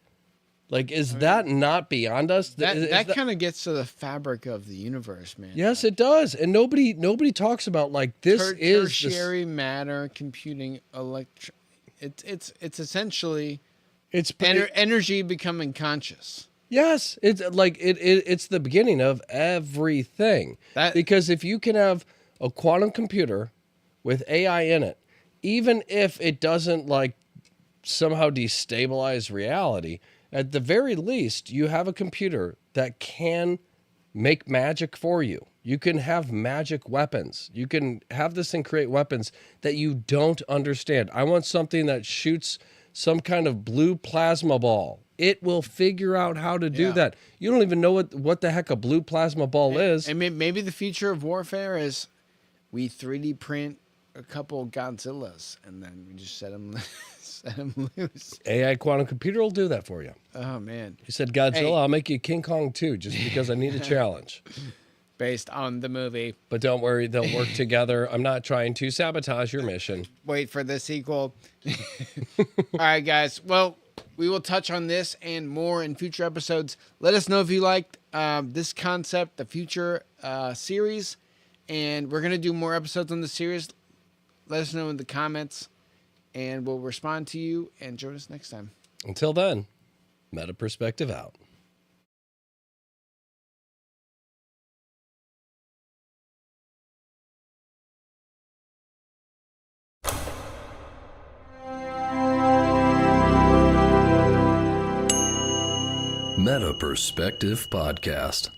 Like, is that not beyond us?
That kind of gets to the fabric of the universe, man.
Yes, it does. And nobody talks about like this is
tertiary matter computing it's essentially energy becoming conscious.
Yes, it's like it's the beginning of everything. Because if you can have a quantum computer with AI in it, even if it doesn't like somehow destabilize reality, at the very least, you have a computer that can make magic for you. You can have magic weapons. You can have this thing create weapons that you don't understand. I want something that shoots some kind of blue plasma ball. It will figure out how to do that. You don't even know what the heck a blue plasma ball is.
And maybe the future of warfare is we 3D print a couple Godzillas and then we just set them loose.
AI quantum computer will do that for you.
Oh, man.
You said Godzilla, I'll make you King Kong too, just because I need a challenge.
Based on the movie.
But don't worry, they'll work together. I'm not trying to sabotage your mission.
Wait for the sequel. All right, guys. Well, we will touch on this and more in future episodes. Let us know if you liked this concept, the future series. And we're going to do more episodes on the series. Let us know in the comments. And we'll respond to you and join us next time.
Until then, Meta Perspective out.
Meta Perspective Podcast.